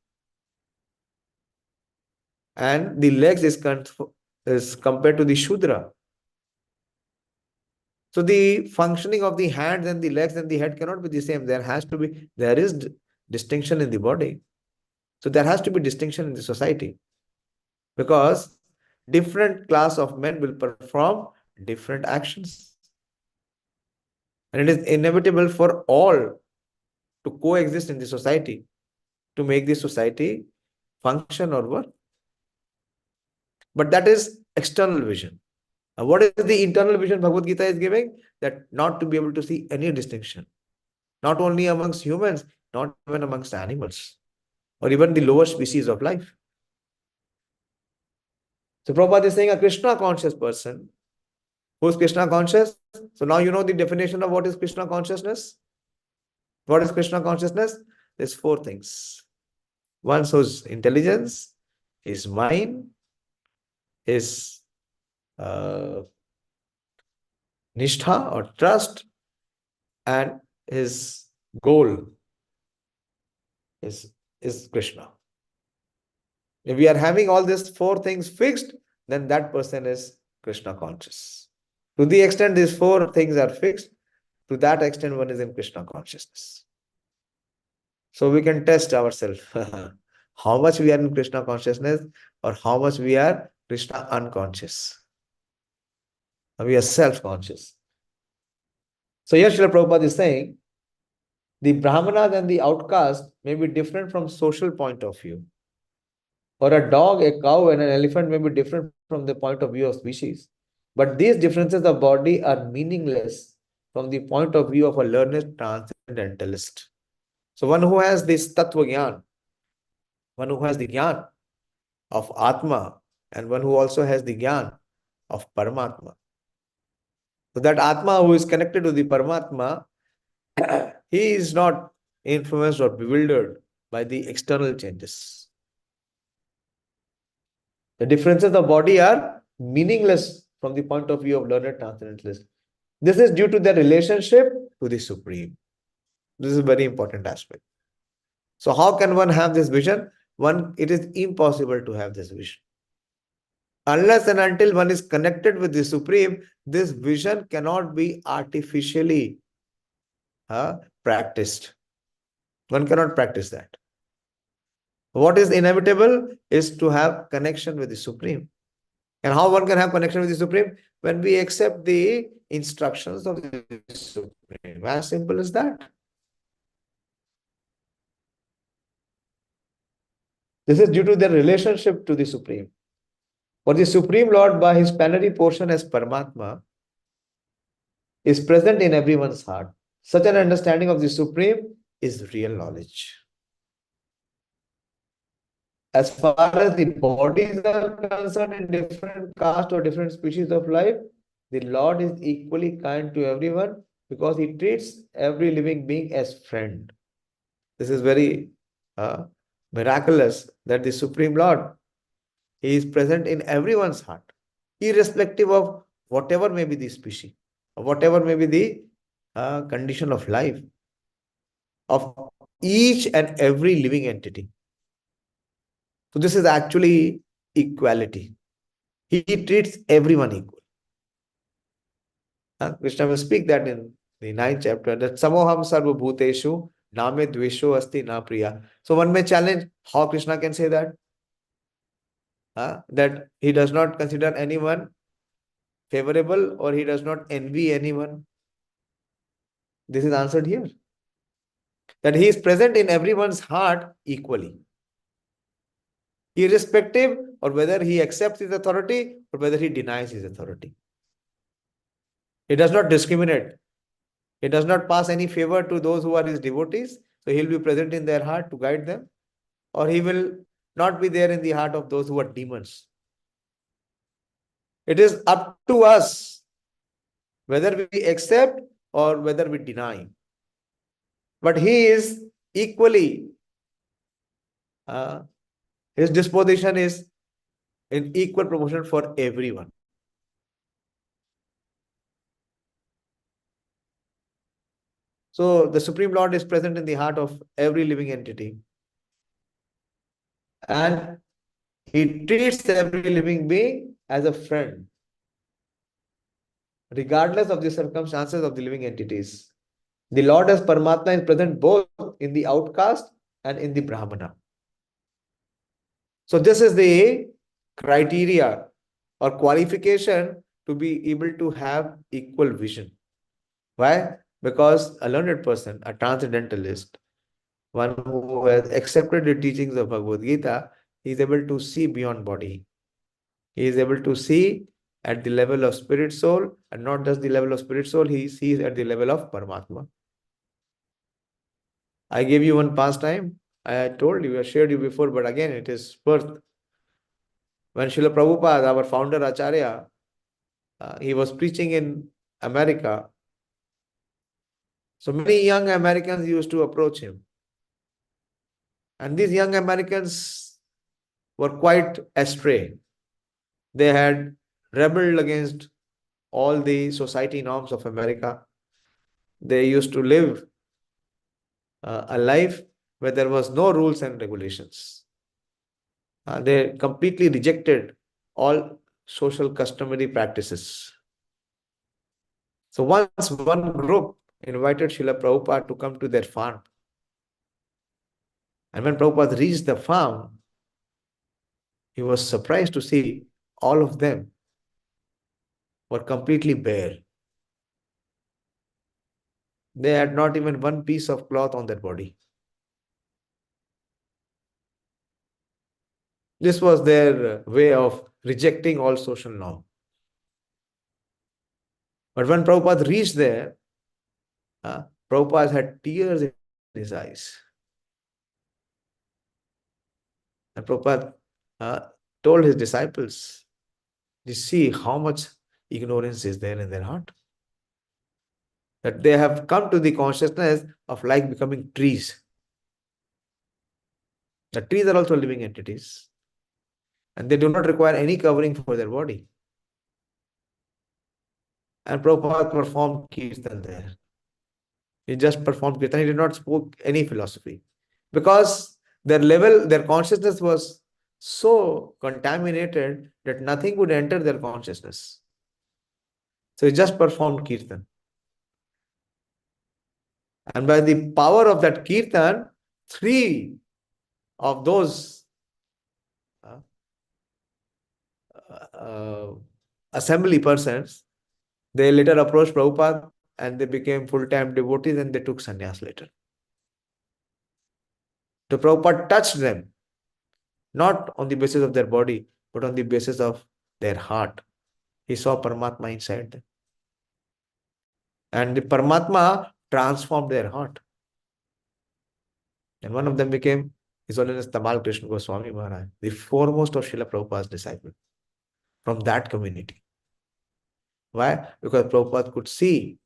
And the legs is compared to the shudra. So the functioning of the hands and the legs and the head cannot be the same. There is distinction in the body. So there has to be distinction in the society. Because different class of men will perform different actions. And it is inevitable for all to coexist in the society, to make the society function or work. But that is external vision. Now, what is the internal vision Bhagavad Gita is giving? That not to be able to see any distinction. Not only amongst humans, not even amongst animals, or even the lower species of life. So Prabhupada is saying a Krishna conscious person. Who is Krishna conscious? So now you know the definition of what is Krishna consciousness. What is Krishna consciousness? There's four things. One, whose intelligence, his mind, his nisṭha or trust, and his goal is Krishna. If we are having all these four things fixed, then that person is Krishna conscious. To the extent these four things are fixed, to that extent one is in Krishna consciousness. So we can test ourselves how much we are in Krishna consciousness or how much we are Krishna unconscious. We are self-conscious. So here Srila Prabhupada is saying, the brahmanas and the outcast may be different from social point of view. Or a dog, a cow, and an elephant may be different from the point of view of species. But these differences of body are meaningless from the point of view of a learned transcendentalist. So one who has this tattva jnana, one who has the jnana of Atma, and one who also has the jnana of Paramatma. So that Atma who is connected to the Paramatma, he is not influenced or bewildered by the external changes. The differences of body are meaningless from the point of view of learned transcendentalists. This is due to their relationship to the Supreme. This is a very important aspect. So how can one have this vision? It is impossible to have this vision. Unless and until one is connected with the Supreme, this vision cannot be artificially practiced. One cannot practice that. What is inevitable is to have connection with the Supreme. And how one can have connection with the Supreme? When we accept the instructions of the Supreme. As simple as that. This is due to their relationship to the Supreme. For the Supreme Lord, by his plenary portion as Paramatma, is present in everyone's heart. Such an understanding of the Supreme is real knowledge. As far as the bodies are concerned in different caste or different species of life, the Lord is equally kind to everyone because he treats every living being as friend. This is very miraculous that the Supreme Lord, he is present in everyone's heart, irrespective of whatever may be the species, or whatever may be the condition of life of each and every living entity. So this is actually equality. He treats everyone equal. Krishna will speak that in the 9th chapter, that samoham sarva bhuteshu name dvesho asti na priya. So one may challenge how Krishna can say that. That he does not consider anyone favorable or he does not envy anyone. This is answered here. That he is present in everyone's heart equally. Irrespective or whether he accepts his authority or whether he denies his authority. He does not discriminate. He does not pass any favor to those who are his devotees. So he will be present in their heart to guide them. Or he will not be there in the heart of those who are demons. It is up to us whether we accept or whether we deny. But he is equally, his disposition is in equal proportion for everyone. So the Supreme Lord is present in the heart of every living entity. And he treats every living being as a friend, regardless of the circumstances of the living entities. The Lord as Paramatma is present both in the outcast and in the Brahmana. So this is the criteria or qualification to be able to have equal vision. Why? Because a learned person, a transcendentalist, one who has accepted the teachings of Bhagavad Gita, he is able to see beyond body. He is able to see at the level of spirit soul, and not just the level of spirit soul, he sees at the level of Paramatma. I gave you one pastime. I told you, I shared you before, but again it is worth. When Srila Prabhupada, our founder Acharya, he was preaching in America. So many young Americans used to approach him. And these young Americans were quite astray. They had rebelled against all the society norms of America. They used to live a life where there was no rules and regulations. They completely rejected all social customary practices. So once one group invited Srila Prabhupada to come to their farm. And when Prabhupada reached the farm, he was surprised to see all of them were completely bare. They had not even one piece of cloth on their body. This was their way of rejecting all social norm. But when Prabhupada reached there, Prabhupada had tears in his eyes. And Prabhupada told his disciples, you see how much ignorance is there in their heart. That they have come to the consciousness of like becoming trees. The trees are also living entities. And they do not require any covering for their body. And Prabhupada performed kirtan there. He just performed kirtan. He did not speak any philosophy. Because their level, their consciousness was so contaminated that nothing would enter their consciousness. So he just performed kirtan. And by the power of that kirtan, 3 of those assembly persons, they later approached Prabhupada and they became full-time devotees and they took sannyas later. So Prabhupada touched them, not on the basis of their body, but on the basis of their heart. He saw Paramatma inside them. And the Paramatma transformed their heart. And one of them became His Holiness Tamal Krishna Goswami Maharaj, the foremost of Srila Prabhupada's disciples from that community. Why? Because Prabhupada could see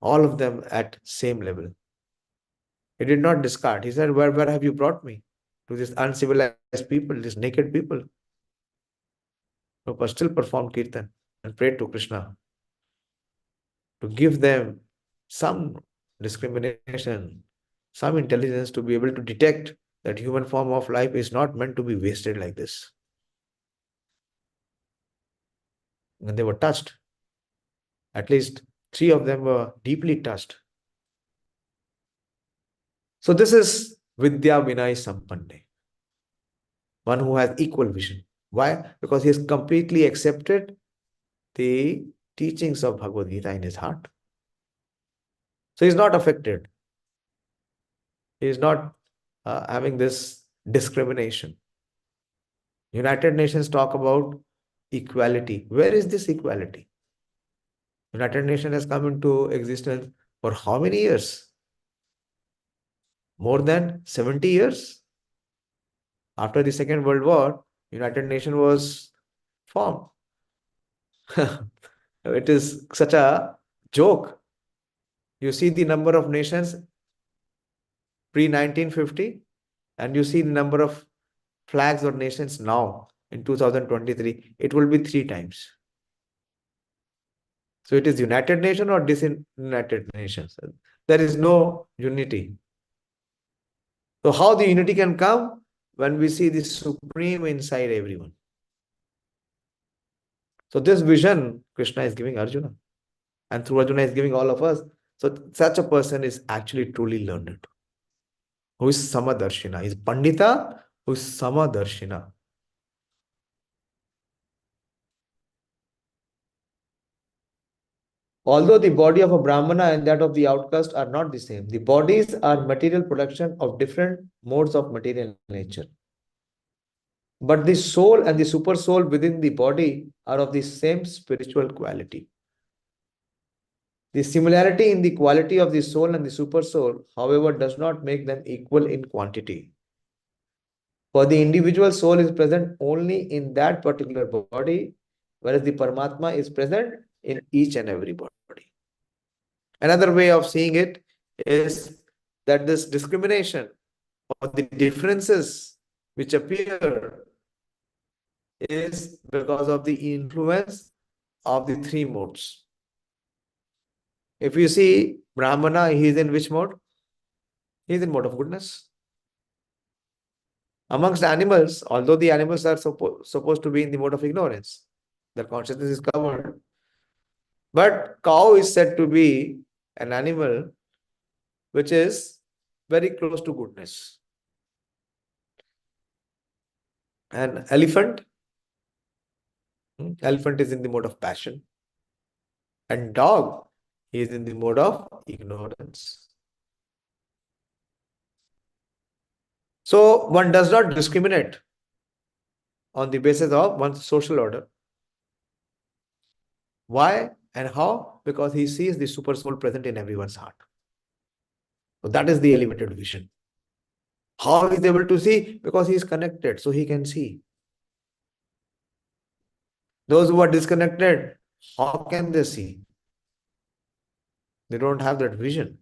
all of them at same level. He did not discard. He said, where have you brought me? To these uncivilized people, these naked people. Prabhupada still performed kirtan and prayed to Krishna. to give them some discrimination, some intelligence to be able to detect that human form of life is not meant to be wasted like this. And they were touched. At least 3 of them were deeply touched. So this is vidyā-vinaya-sampanne, one who has equal vision. Why? Because he has completely accepted the teachings of Bhagavad Gita in his heart. So he's not affected. He is not having this discrimination. United Nations talk about equality. Where is this equality? United Nations has come into existence for how many years? More than 70 years. After the Second World War, United Nations was formed. It is such a joke. You see the number of nations pre-1950 and you see the number of flags or nations now in 2023, it will be 3 times. So it is United Nations or disunited nations. There is no unity. So how the unity can come? When we see the Supreme inside everyone. So this vision Krishna is giving Arjuna. And through Arjuna is giving all of us. So such a person is actually truly learned. Who is sama-darśinaḥ? Is paṇḍitāḥ who is sama-darśinaḥ. Although the body of a brahmana and that of the outcast are not the same, the bodies are material production of different modes of material nature. But the soul and the super soul within the body are of the same spiritual quality. The similarity in the quality of the soul and the super soul, however, does not make them equal in quantity. For the individual soul is present only in that particular body, whereas the Paramatma is present in each and every body. Another way of seeing it is that this discrimination or the differences which appear is because of the influence of the 3 modes. If you see Brahmana, he is in which mode? He is in mode of goodness. Amongst animals, although the animals are supposed to be in the mode of ignorance, their consciousness is covered. But cow is said to be an animal which is very close to goodness. An elephant is in the mode of passion. And dog is in the mode of ignorance. So one does not discriminate on the basis of one's social order. Why and how? Because he sees the super soul present in everyone's heart. So that is the elevated vision. How he is able to see? Because he is connected, so he can see. Those who are disconnected, how can they see? They don't have that vision.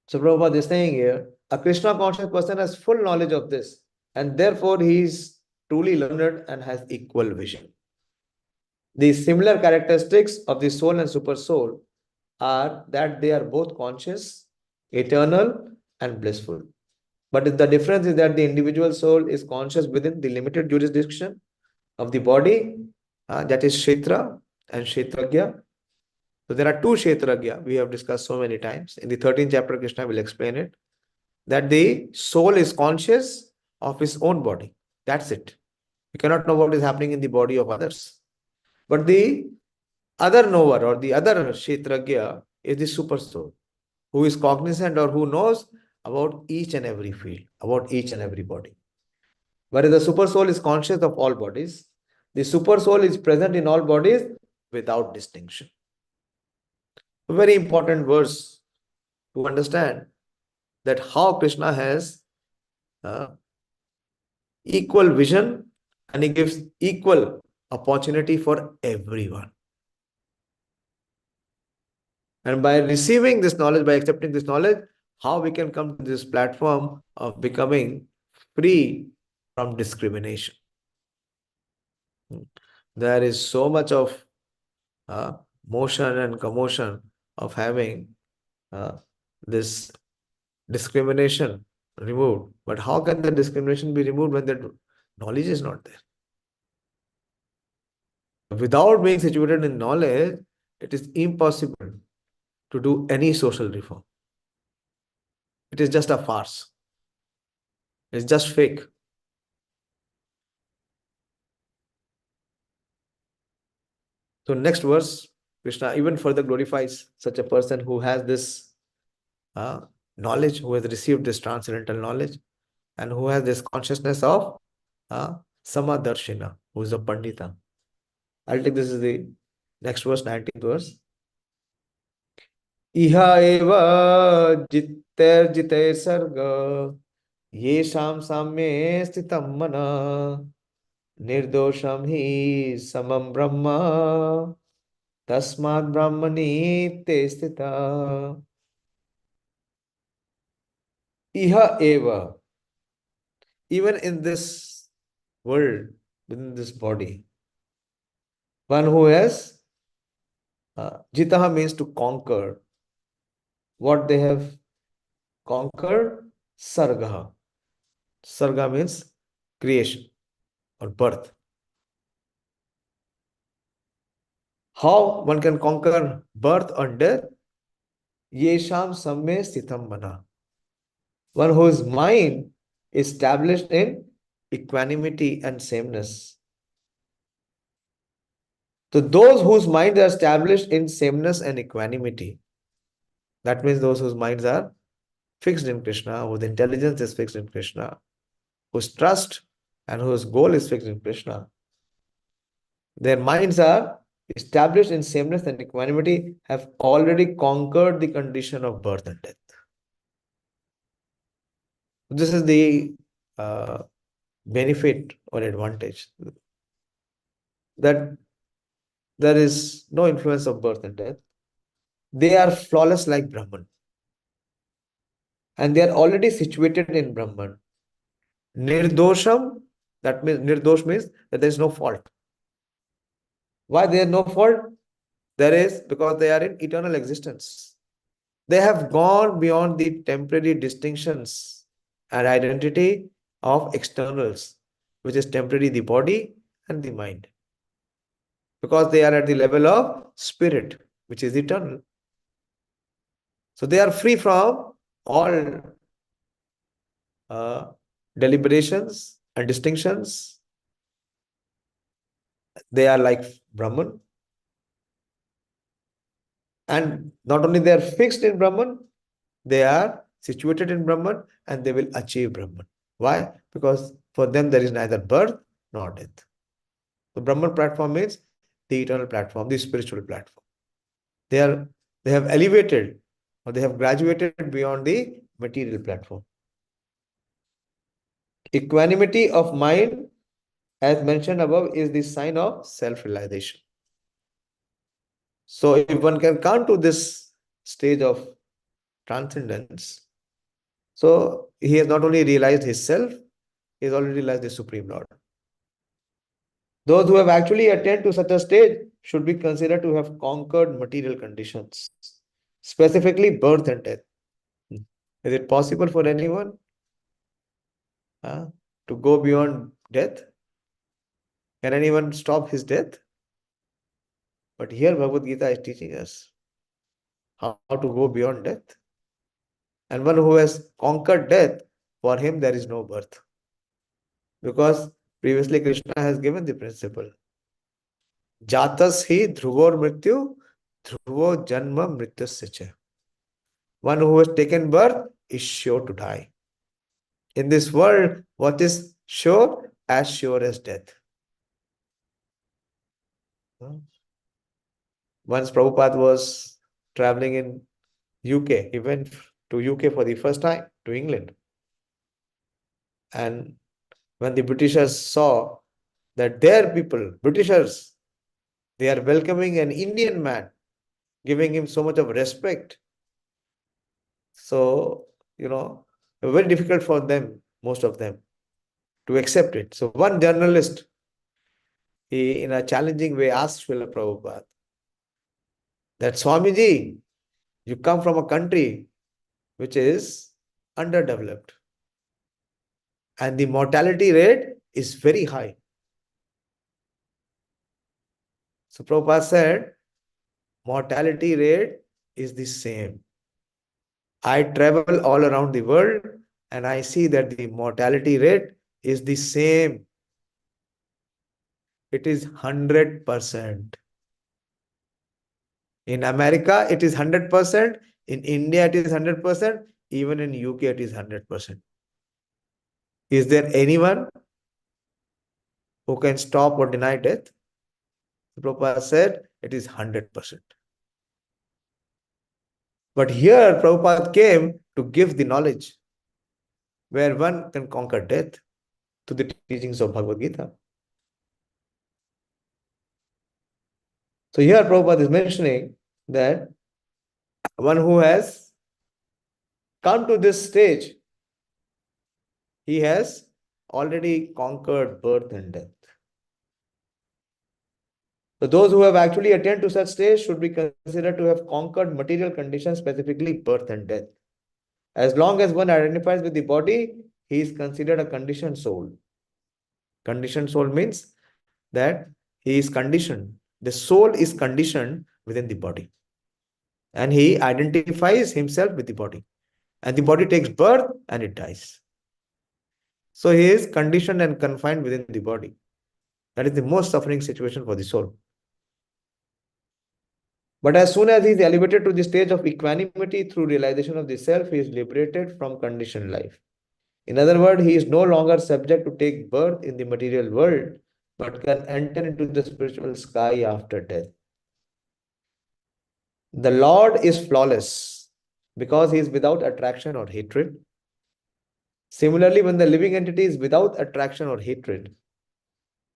So Prabhupada is saying here, a Krishna conscious person has full knowledge of this, and therefore he is truly learned and has equal vision. The similar characteristics of the soul and super soul are that they are both conscious, eternal, and blissful. But the difference is that the individual soul is conscious within the limited jurisdiction of the body, that is Kshetra and Kshetragya. So there are 2 Kshetragya, we have discussed so many times. In the 13th chapter, Krishna will explain it, that the soul is conscious of his own body. That's it. You cannot know what is happening in the body of others. But the other knower or the other Kshetragya is the super soul, who is cognizant or who knows about each and every field, about each and every body. Whereas the super soul is conscious of all bodies, the super soul is present in all bodies without distinction. A very important verse to understand that how Krishna has equal vision and he gives equal opportunity for everyone. And by receiving this knowledge, by accepting this knowledge, how we can come to this platform of becoming free from discrimination. There is so much of motion and commotion of having this discrimination removed. But how can the discrimination be removed when the knowledge is not there? Without being situated in knowledge, it is impossible to do any social reform. It is just a farce. It's just fake. So next verse, Krishna even further glorifies such a person who has this knowledge, who has received this transcendental knowledge, and who has this consciousness of sama-darśinaḥ, who is a paṇḍitāḥ. I'll take this as the next verse, 19th verse. ihaiva tair sargo yeṣāṁ sāmye sthitāṁ manaḥ nirdoṣaṁ hi samam brahma tasmād brahmaṇi te sthitaḥ. ihaiva, even in this world, within this body, one who has jitaḥ means to conquer. What they have conquered? Sarga. Sarga means creation or birth. How one can conquer birth or death? yeṣāṁ samye sthitāṁ manaḥ. One whose mind is established in equanimity and sameness. So those whose minds are established in sameness and equanimity, that means those whose minds are fixed in Krishna, whose intelligence is fixed in Krishna, whose trust and whose goal is fixed in Krishna, their minds are established in sameness and equanimity, have already conquered the condition of birth and death. This is the benefit or advantage, that there is no influence of birth and death. They are flawless like Brahman. And they are already situated in Brahman. Nirdoṣaṁ, that means nirdosh means that there is no fault. Why there is no fault? There is because they are in eternal existence. They have gone beyond the temporary distinctions and identity of externals, which is temporary the body and the mind. Because they are at the level of spirit, which is eternal. So they are free from all deliberations and distinctions. They are like Brahman. And not only they are fixed in Brahman, they are situated in Brahman and they will achieve Brahman. Why? Because for them there is neither birth nor death. The Brahman platform means the eternal platform, the spiritual platform. They have elevated or they have graduated beyond the material platform. Equanimity of mind, as mentioned above, is the sign of self-realization. So if one can come to this stage of transcendence, so he has not only realized his self, he has already realized the Supreme Lord. Those who have actually attained to such a stage should be considered to have conquered material conditions, specifically birth and death. Is it possible for anyone to go beyond death? Can anyone stop his death? But here Bhagavad Gita is teaching us how to go beyond death. And one who has conquered death, for him there is no birth. Because previously Krishna has given the principle. Jatas hi dhruvor mrityu, dhruvo janma mrityasya. One who has taken birth is sure to die. In this world, what is sure? As sure as death. Once Prabhupada was traveling in UK. He went to UK for the first time, to England. And when the Britishers saw that their people, Britishers, they are welcoming an Indian man, giving him so much of respect. So, very difficult for them, most of them, to accept it. So one journalist, he in a challenging way asked Srila Prabhupada that Swamiji, you come from a country which is underdeveloped and the mortality rate is very high. So Prabhupada said, mortality rate is the same. I travel all around the world and I see that the mortality rate is the same. It is 100%. In America, it is 100%. In India, it is 100%. Even in UK, it is 100%. Is there anyone who can stop or deny death? Prabhupada said it is 100%. But here, Prabhupada came to give the knowledge where one can conquer death to the teachings of Bhagavad Gita. So here, Prabhupada is mentioning that one who has come to this stage, he has already conquered birth and death. So those who have actually attained to such stage should be considered to have conquered material conditions, specifically birth and death. As long as one identifies with the body, he is considered a conditioned soul. Conditioned soul means that he is conditioned. The soul is conditioned within the body. And he identifies himself with the body. And the body takes birth and it dies. So he is conditioned and confined within the body. That is the most suffering situation for the soul. But as soon as he is elevated to the stage of equanimity through realization of the self, he is liberated from conditioned life. In other words, he is no longer subject to take birth in the material world, but can enter into the spiritual sky after death. The Lord is flawless because he is without attraction or hatred. Similarly, when the living entity is without attraction or hatred,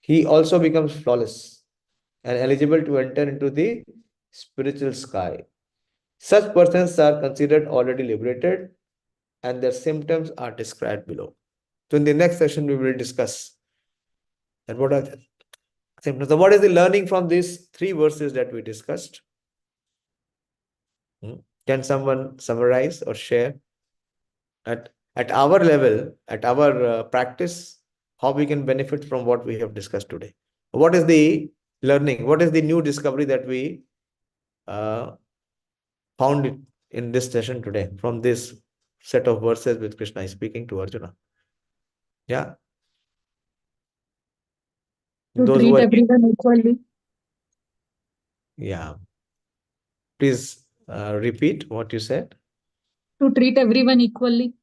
he also becomes flawless and eligible to enter into the spiritual sky. Such persons are considered already liberated and their symptoms are described below. So in the next session, we will discuss that what are the symptoms. So what is the learning from these three verses that we discussed? Can someone summarize or share at our level, at our practice, how we can benefit from what we have discussed today? What is the learning? What is the new discovery that we found in this session today from this set of verses which Krishna is speaking to Arjuna? Yeah. To Those who treat are, everyone equally. yeah. Please repeat what you said. To treat everyone equally.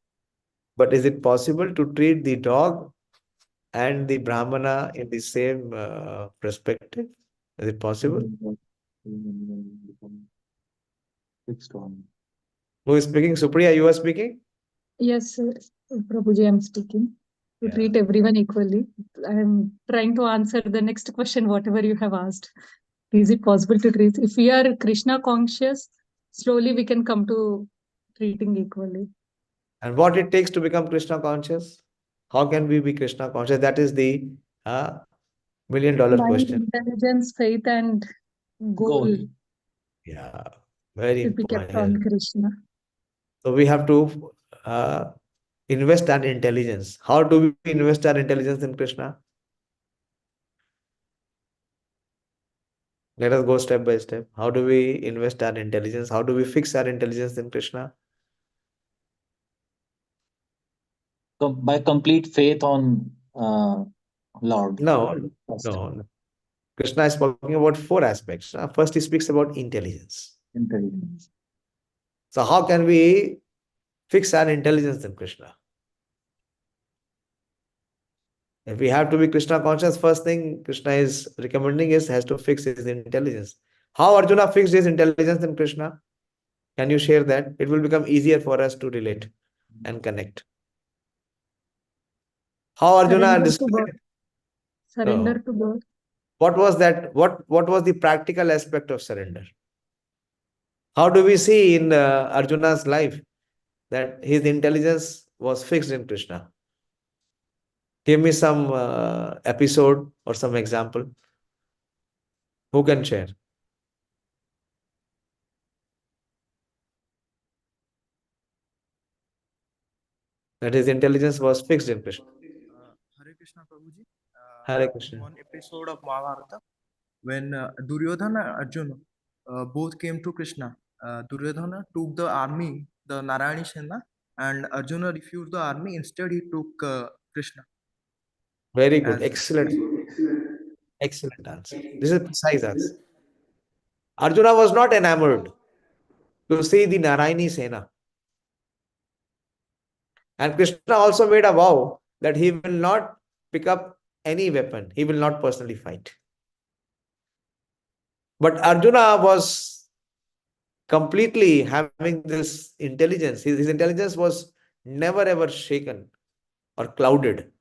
But is it possible to treat the dog and the brahmana in the same perspective? Is it possible? Fixed on. Who is speaking? Supriya, you are speaking? Yes, Prabhuji, I'm speaking. To Yeah. treat everyone equally. I'm trying to answer the next question, whatever you have asked. Is it possible to treat? If we are Krishna conscious, slowly we can come to treating equally. And what it takes to become Krishna conscious? How can we be Krishna conscious? That is the million-dollar Mind, question. intelligence, faith, and goal Yeah, very should be kept important. on Krishna. So we have to invest our intelligence. How do we invest our intelligence in Krishna? Let us go step by step. How do we invest our intelligence? How do we fix our intelligence in Krishna? By complete faith on Lord. No, no. Krishna is talking about four aspects. First, he speaks about intelligence. Intelligence. So how can we fix our intelligence in Krishna? If we have to be Krishna conscious, first thing Krishna is recommending is has to fix his intelligence. How Arjuna fixed his intelligence in Krishna? Can you share that? It will become easier for us to relate and connect. How Arjuna Surrender to described? God. Surrender to God. What was that? What was the practical aspect of surrender? How do we see in Arjuna's life that his intelligence was fixed in Krishna? Give me some episode or some example. Who can share? that his intelligence was fixed in Krishna. Hare Krishna Prabhuji. Hare Krishna. One episode of Mahabharata, when Duryodhana and Arjuna both came to Krishna. Duryodhana took the army, the Narayani Sena, and Arjuna refused the army. Instead, he took Krishna. Very good. As- Excellent. Excellent answer. This is a precise answer. Arjuna was not enamored to see the Narayani Sena. And Krishna also made a vow that he will not pick up any weapon. He will not personally fight. But Arjuna was completely having this intelligence. His intelligence was never ever shaken or clouded.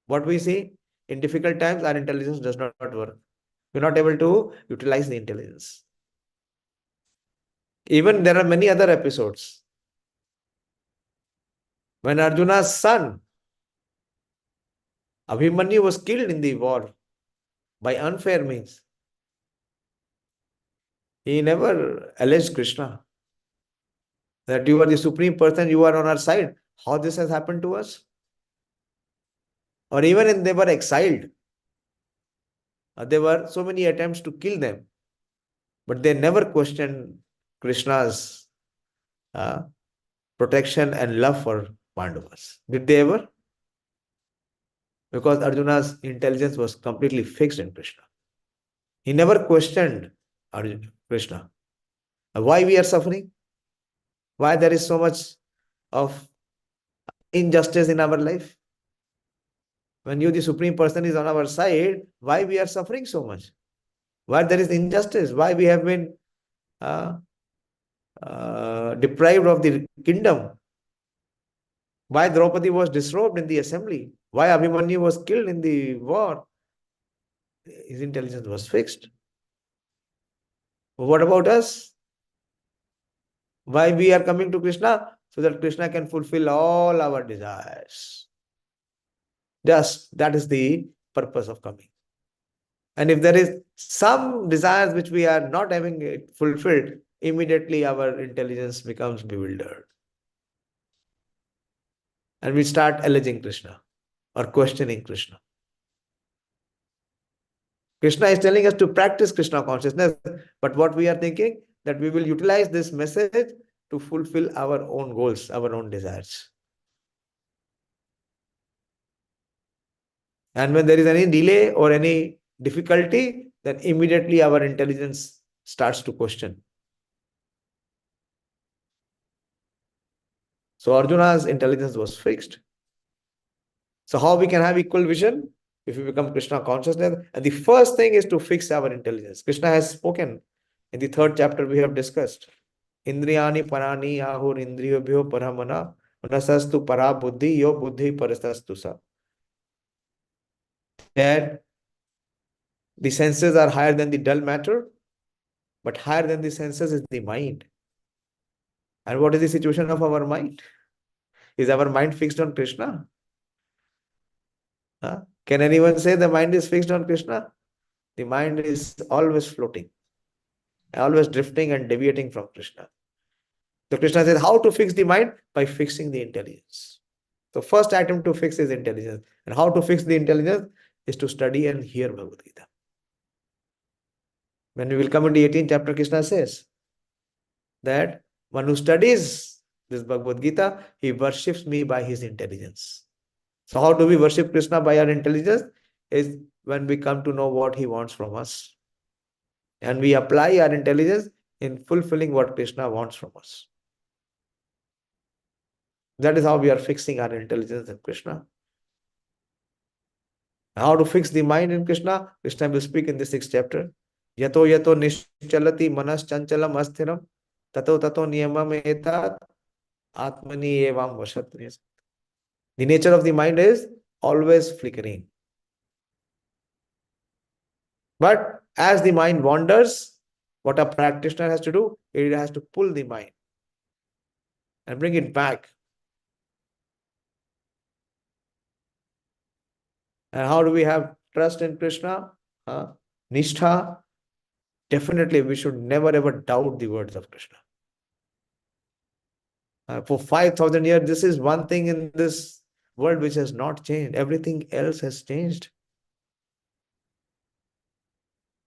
What we see in difficult times, our intelligence does not work. We're not able to utilize the intelligence. Even there are many other episodes. When Arjuna's son, Abhimanyu, was killed in the war by unfair means, he never alleged Krishna that you are the supreme person, you are on our side. How this has happened to us? Or even when they were exiled, there were so many attempts to kill them, but they never questioned Krishna's protection and love for Pandavas. Did they ever? Because Arjuna's intelligence was completely fixed in Krishna. He never questioned Krishna. Why we are suffering? Why there is so much of injustice in our life? When you, the Supreme Person, is on our side, why we are suffering so much? Why there is injustice? Why we have been deprived of the kingdom? Why Draupadi was disrobed in the assembly? Why Abhimanyu was killed in the war? His intelligence was fixed. What about us? Why we are coming to Krishna? So that Krishna can fulfill all our desires. Just that is the purpose of coming. And if there is some desires which we are not having it fulfilled, immediately our intelligence becomes bewildered. And we start alleging Krishna or questioning Krishna. Krishna is telling us to practice Krishna consciousness, but what we are thinking, that we will utilize this message to fulfill our own goals, our own desires. And when there is any delay or any difficulty, then immediately our intelligence starts to question. So Arjuna's intelligence was fixed. So how we can have equal vision? If we become Krishna consciousness. And the first thing is to fix our intelligence. Krishna has spoken in the 3rd chapter we have discussed. Indriyani parani ahur indriyobhyo paramana manasastu para buddhi yo buddhi parastastu sa. That the senses are higher than the dull matter, but higher than the senses is the mind. And what is the situation of our mind? Is our mind fixed on Krishna? Can anyone say the mind is fixed on Krishna? The mind is always floating, always drifting and deviating from Krishna. So Krishna says how to fix the mind? By fixing the intelligence. So first item to fix is intelligence. And how to fix the intelligence is to study and hear Bhagavad Gita. When we will come in the 18th chapter, Krishna says that one who studies this Bhagavad Gita, he worships me by his intelligence. So how do we worship Krishna by our intelligence? Is when we come to know what he wants from us. And we apply our intelligence in fulfilling what Krishna wants from us. That is how we are fixing our intelligence in Krishna. How to fix the mind in Krishna? Krishna will speak in the 6th chapter. Yato yato niṣṭhalati manas chanchalam asthiram tato tato niyamam tad-ātmani evam vashat. The nature of the mind is always flickering. But as the mind wanders, what a practitioner has to do, it has to pull the mind and bring it back. And how do we have trust in Krishna? Nishtha. Definitely, we should never ever doubt the words of Krishna. For 5,000 years, this is one thing in this world which has not changed. Everything else has changed.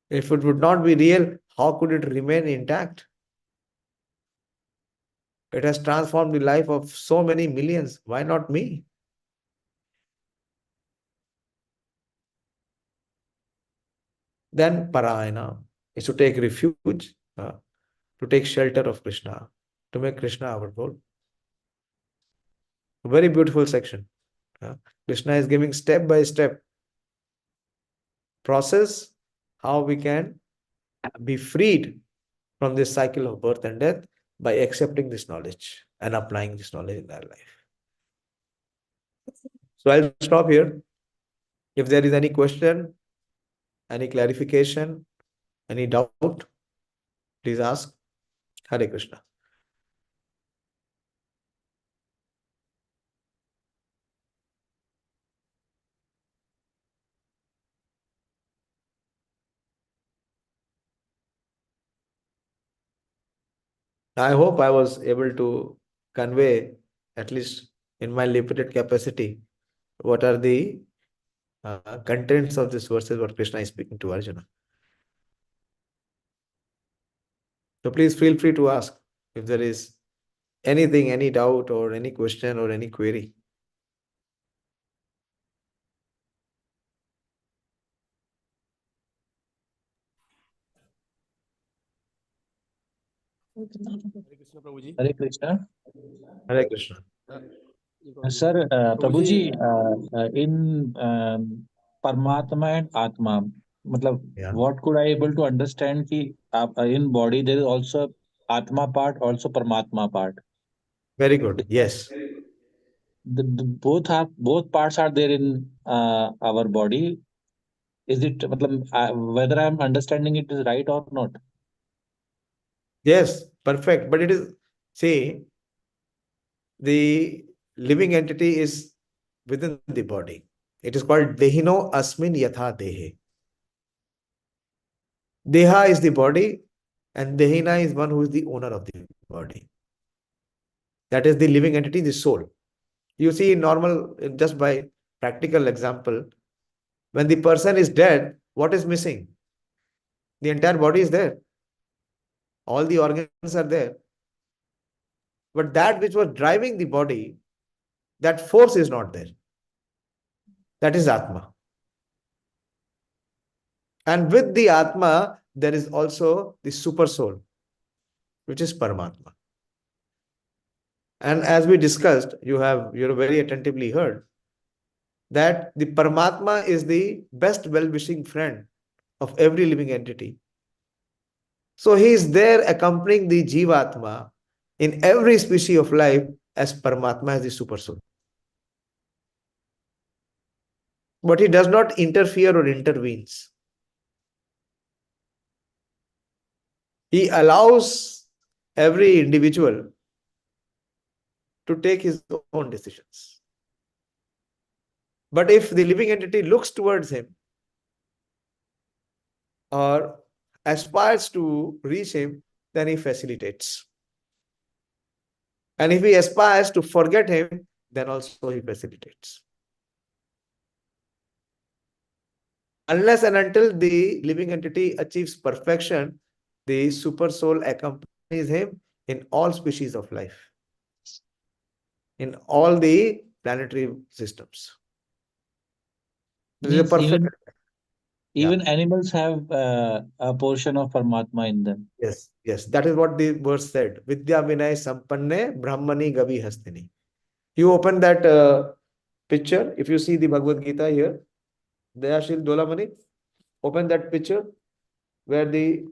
If it would not be real, how could it remain intact? It has transformed the life of so many millions. Why not me? Then Parāyaṇāḥ is to take refuge, to take shelter of Krishna, to make Krishna our goal. A very beautiful section. Krishna is giving step by step process how we can be freed from this cycle of birth and death by accepting this knowledge and applying this knowledge in our life. So I'll stop here. If there is any question, any clarification, any doubt, please ask. Hare Krishna. I hope I was able to convey, at least in my limited capacity, what are the contents of this verses what Krishna is speaking to Arjuna. So please feel free to ask if there is anything, any doubt or any question or any query. Hare Krishna, Prabhuji. Hare Krishna. Hare Krishna. Sir, Prabhuji, in Paramatma and Atma, Yeah. what could I able to understand ki in body there is also Atma part, also Paramatma part. Very good. Yes. Both parts are there in our body. Is it whether I am understanding it is right or not? Yes, perfect. But it is, see, the living entity is within the body. It is called dehino asmin yatha dehe. Deha is the body and dehina is one who is the owner of the body. That is the living entity, the soul. You see, normal, just by practical example, when the person is dead, what is missing? The entire body is there. All the organs are there. But that which was driving the body, that force is not there. That is Atma. And with the Atma, there is also the super soul, which is Paramatma. And as we discussed, you very attentively heard that the Paramatma is the best well-wishing friend of every living entity. So he is there accompanying the Jivatma in every species of life as Paramatma as the super soul. But he does not interfere or intervenes. He allows every individual to take his own decisions. But if the living entity looks towards him or aspires to reach him, then he facilitates. And if he aspires to forget him, then also he facilitates. Unless and until the living entity achieves perfection, the super soul accompanies him in all species of life, in all the planetary systems. This is a Means perfect. even animals have a portion of Paramatma in them. Yes, yes. That is what the verse said. Vidyā-vinaya-sampanne brahmaṇi gavi hastini. You open that picture. If you see the Bhagavad Gita here, Dayashil Dolamani, open that picture where the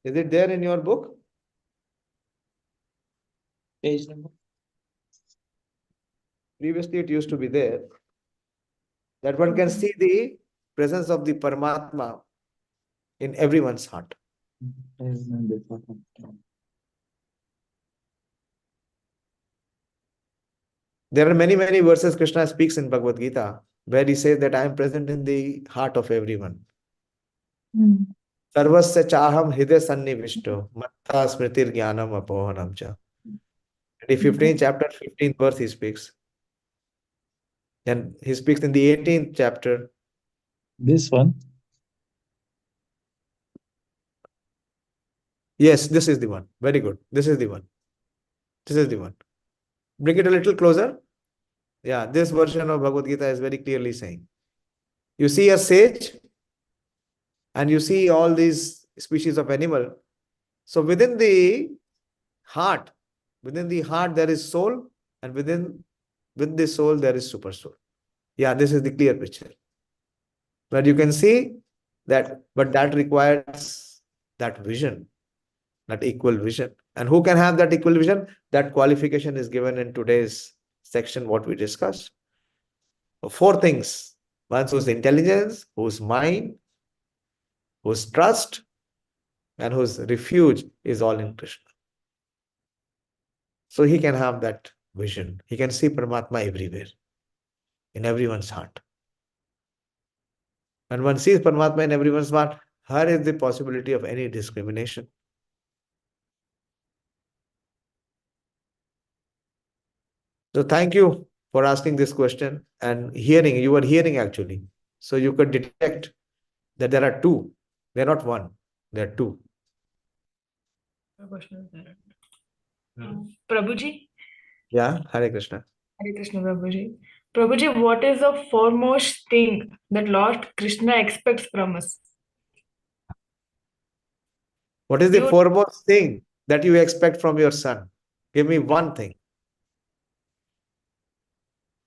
is it there in your book? Page number. Previously, it used to be there. That one can see the presence of the Paramatma in everyone's heart. There are many, many verses Krishna speaks in Bhagavad Gita where he says that I am present in the heart of everyone. Sarvasya chaham hridaya sannivishto matta smritir jnanam apohanam cha. In the 15th chapter, 15th verse he speaks. And he speaks in the 18th chapter. This one. Yes, this is the one. Very good. This is the one. This is the one. Bring it a little closer. Yeah, this version of Bhagavad Gita is very clearly saying. You see a sage and you see all these species of animal. So within the heart there is soul, and within the soul there is super soul. Yeah, this is the clear picture. But you can see that, but that requires that vision, that equal vision. And who can have that equal vision? That qualification is given in today's section, what we discussed. 4 things. One whose intelligence, whose mind, whose trust, and whose refuge is all in Krishna. So he can have that vision. He can see Paramatma everywhere, in everyone's heart. When one sees Paramatma in everyone's heart, where is the possibility of any discrimination? So thank you for asking this question and hearing. You were hearing actually. So you could detect that there are 2. They're not 1. There are 2. Prabhuji? Yeah, Hare Krishna. Hare Krishna, Prabhuji. Prabhuji, what is the foremost thing that Lord Krishna expects from us? What is the You- foremost thing that you expect from your son? Give me one thing.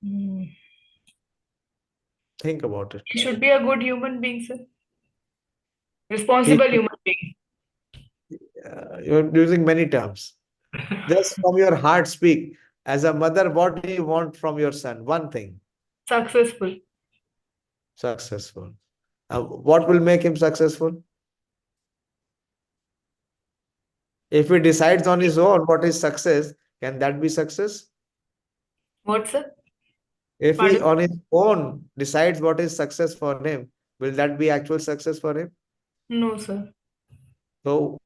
Hmm. Think about it. He should be a good human being, sir. Responsible human being. You're using many terms. Just from your heart speak. As a mother, what do you want from your son? One thing. Successful. Successful. What will make him successful? If he decides on his own what is success, can that be success? What, sir? If he Pardon? on his own decides what is success for him, will that be actual success for him? No, sir. So,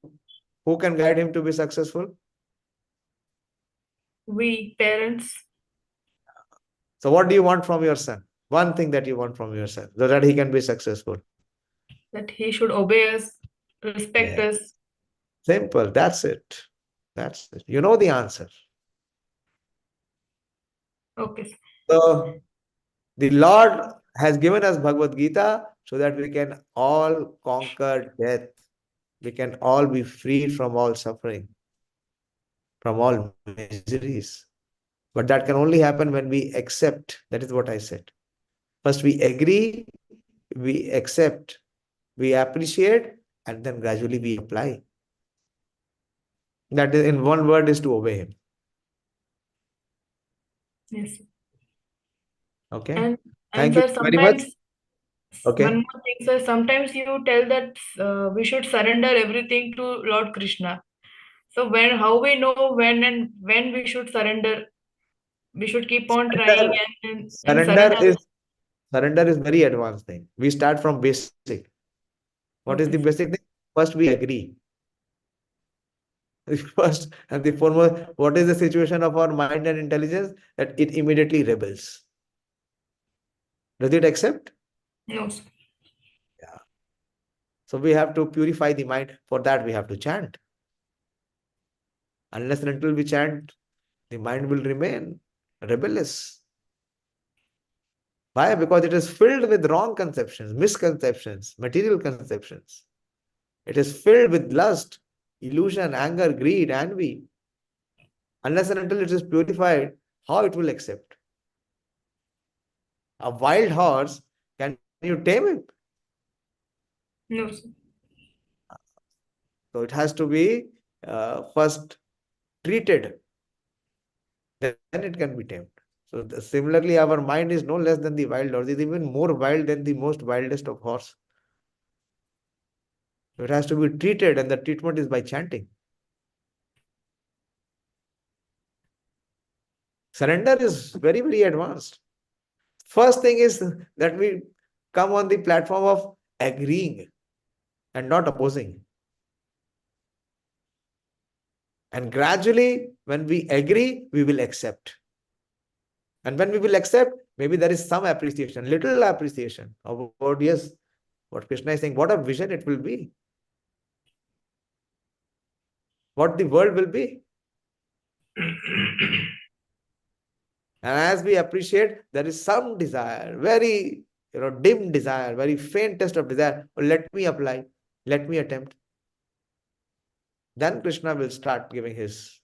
who can guide him to be successful? We, parents, So, what do you want from your son? One thing that you want from your son, so that he can be successful. that he should obey us, respect Yeah. us. Simple. That's it. That's it. You know the answer. Okay, sir. So, the Lord has given us Bhagavad Gita so that we can all conquer death. We can all be freed from all suffering, from all miseries. But that can only happen when we accept. That is what I said. First, we agree, we accept, we appreciate, and then gradually we apply. That is, in one word, is to obey him. Yes, sir. Okay. And Thank you sir, very much. sometimes Okay. one more thing, sir. Sometimes you tell that we should surrender everything to Lord Krishna. So how we know when we should surrender? We should keep on trying and surrender. Surrender is very advanced thing. We start from basic. What is Okay, the sir. basic thing? First, we agree. First and the foremost, what is the situation of our mind and intelligence? That it immediately rebels. Does it accept? No, sir. Yeah. So we have to purify the mind. For that, we have to chant. Unless and until we chant, the mind will remain rebellious. Why? Because it is filled with wrong conceptions, misconceptions, material conceptions. It is filled with lust, illusion, anger, greed, envy. Unless and until it is purified, how it will accept? A wild horse, can you tame it? No, sir. So it has to be first treated, then it can be tamed. So similarly, our mind is no less than the wild horse. It is even more wild than the most wildest of horse. So it has to be treated, and the treatment is by chanting. Surrender is very, very advanced. First thing is that we come on the platform of agreeing and not opposing. And gradually, when we agree, we will accept. And when we will accept, maybe there is some appreciation, little appreciation about, yes, what Krishna is saying, what a vision it will be. What the world will be. And as we appreciate, there is some desire, very dim desire, very faintest of desire. Oh, let me apply, let me attempt. Then Krishna will start giving his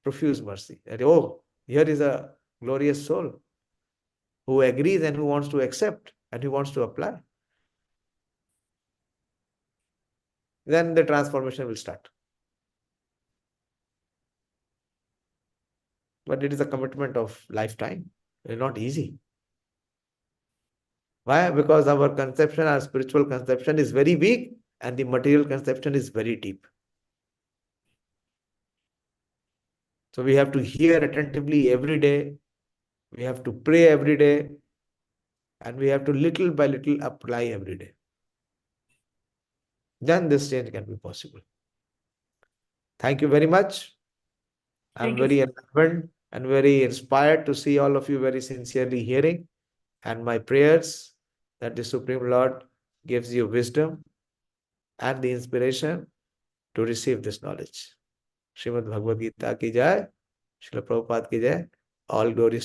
profuse mercy. That, oh, here is a glorious soul who agrees and who wants to accept and who wants to apply. Then the transformation will start. But it is a commitment of lifetime. It is not easy. Why? Because our conception, our spiritual conception is very weak and the material conception is very deep. So we have to hear attentively every day. We have to pray every day. And we have to little by little apply every day. Then this change can be possible. Thank you very much. I'm very enlightened and very inspired to see all of you very sincerely hearing. And my prayers that the Supreme Lord gives you wisdom and the inspiration to receive this knowledge. Srimad Bhagavad Gita ki jai, Srila Prabhupada ki jai. All glories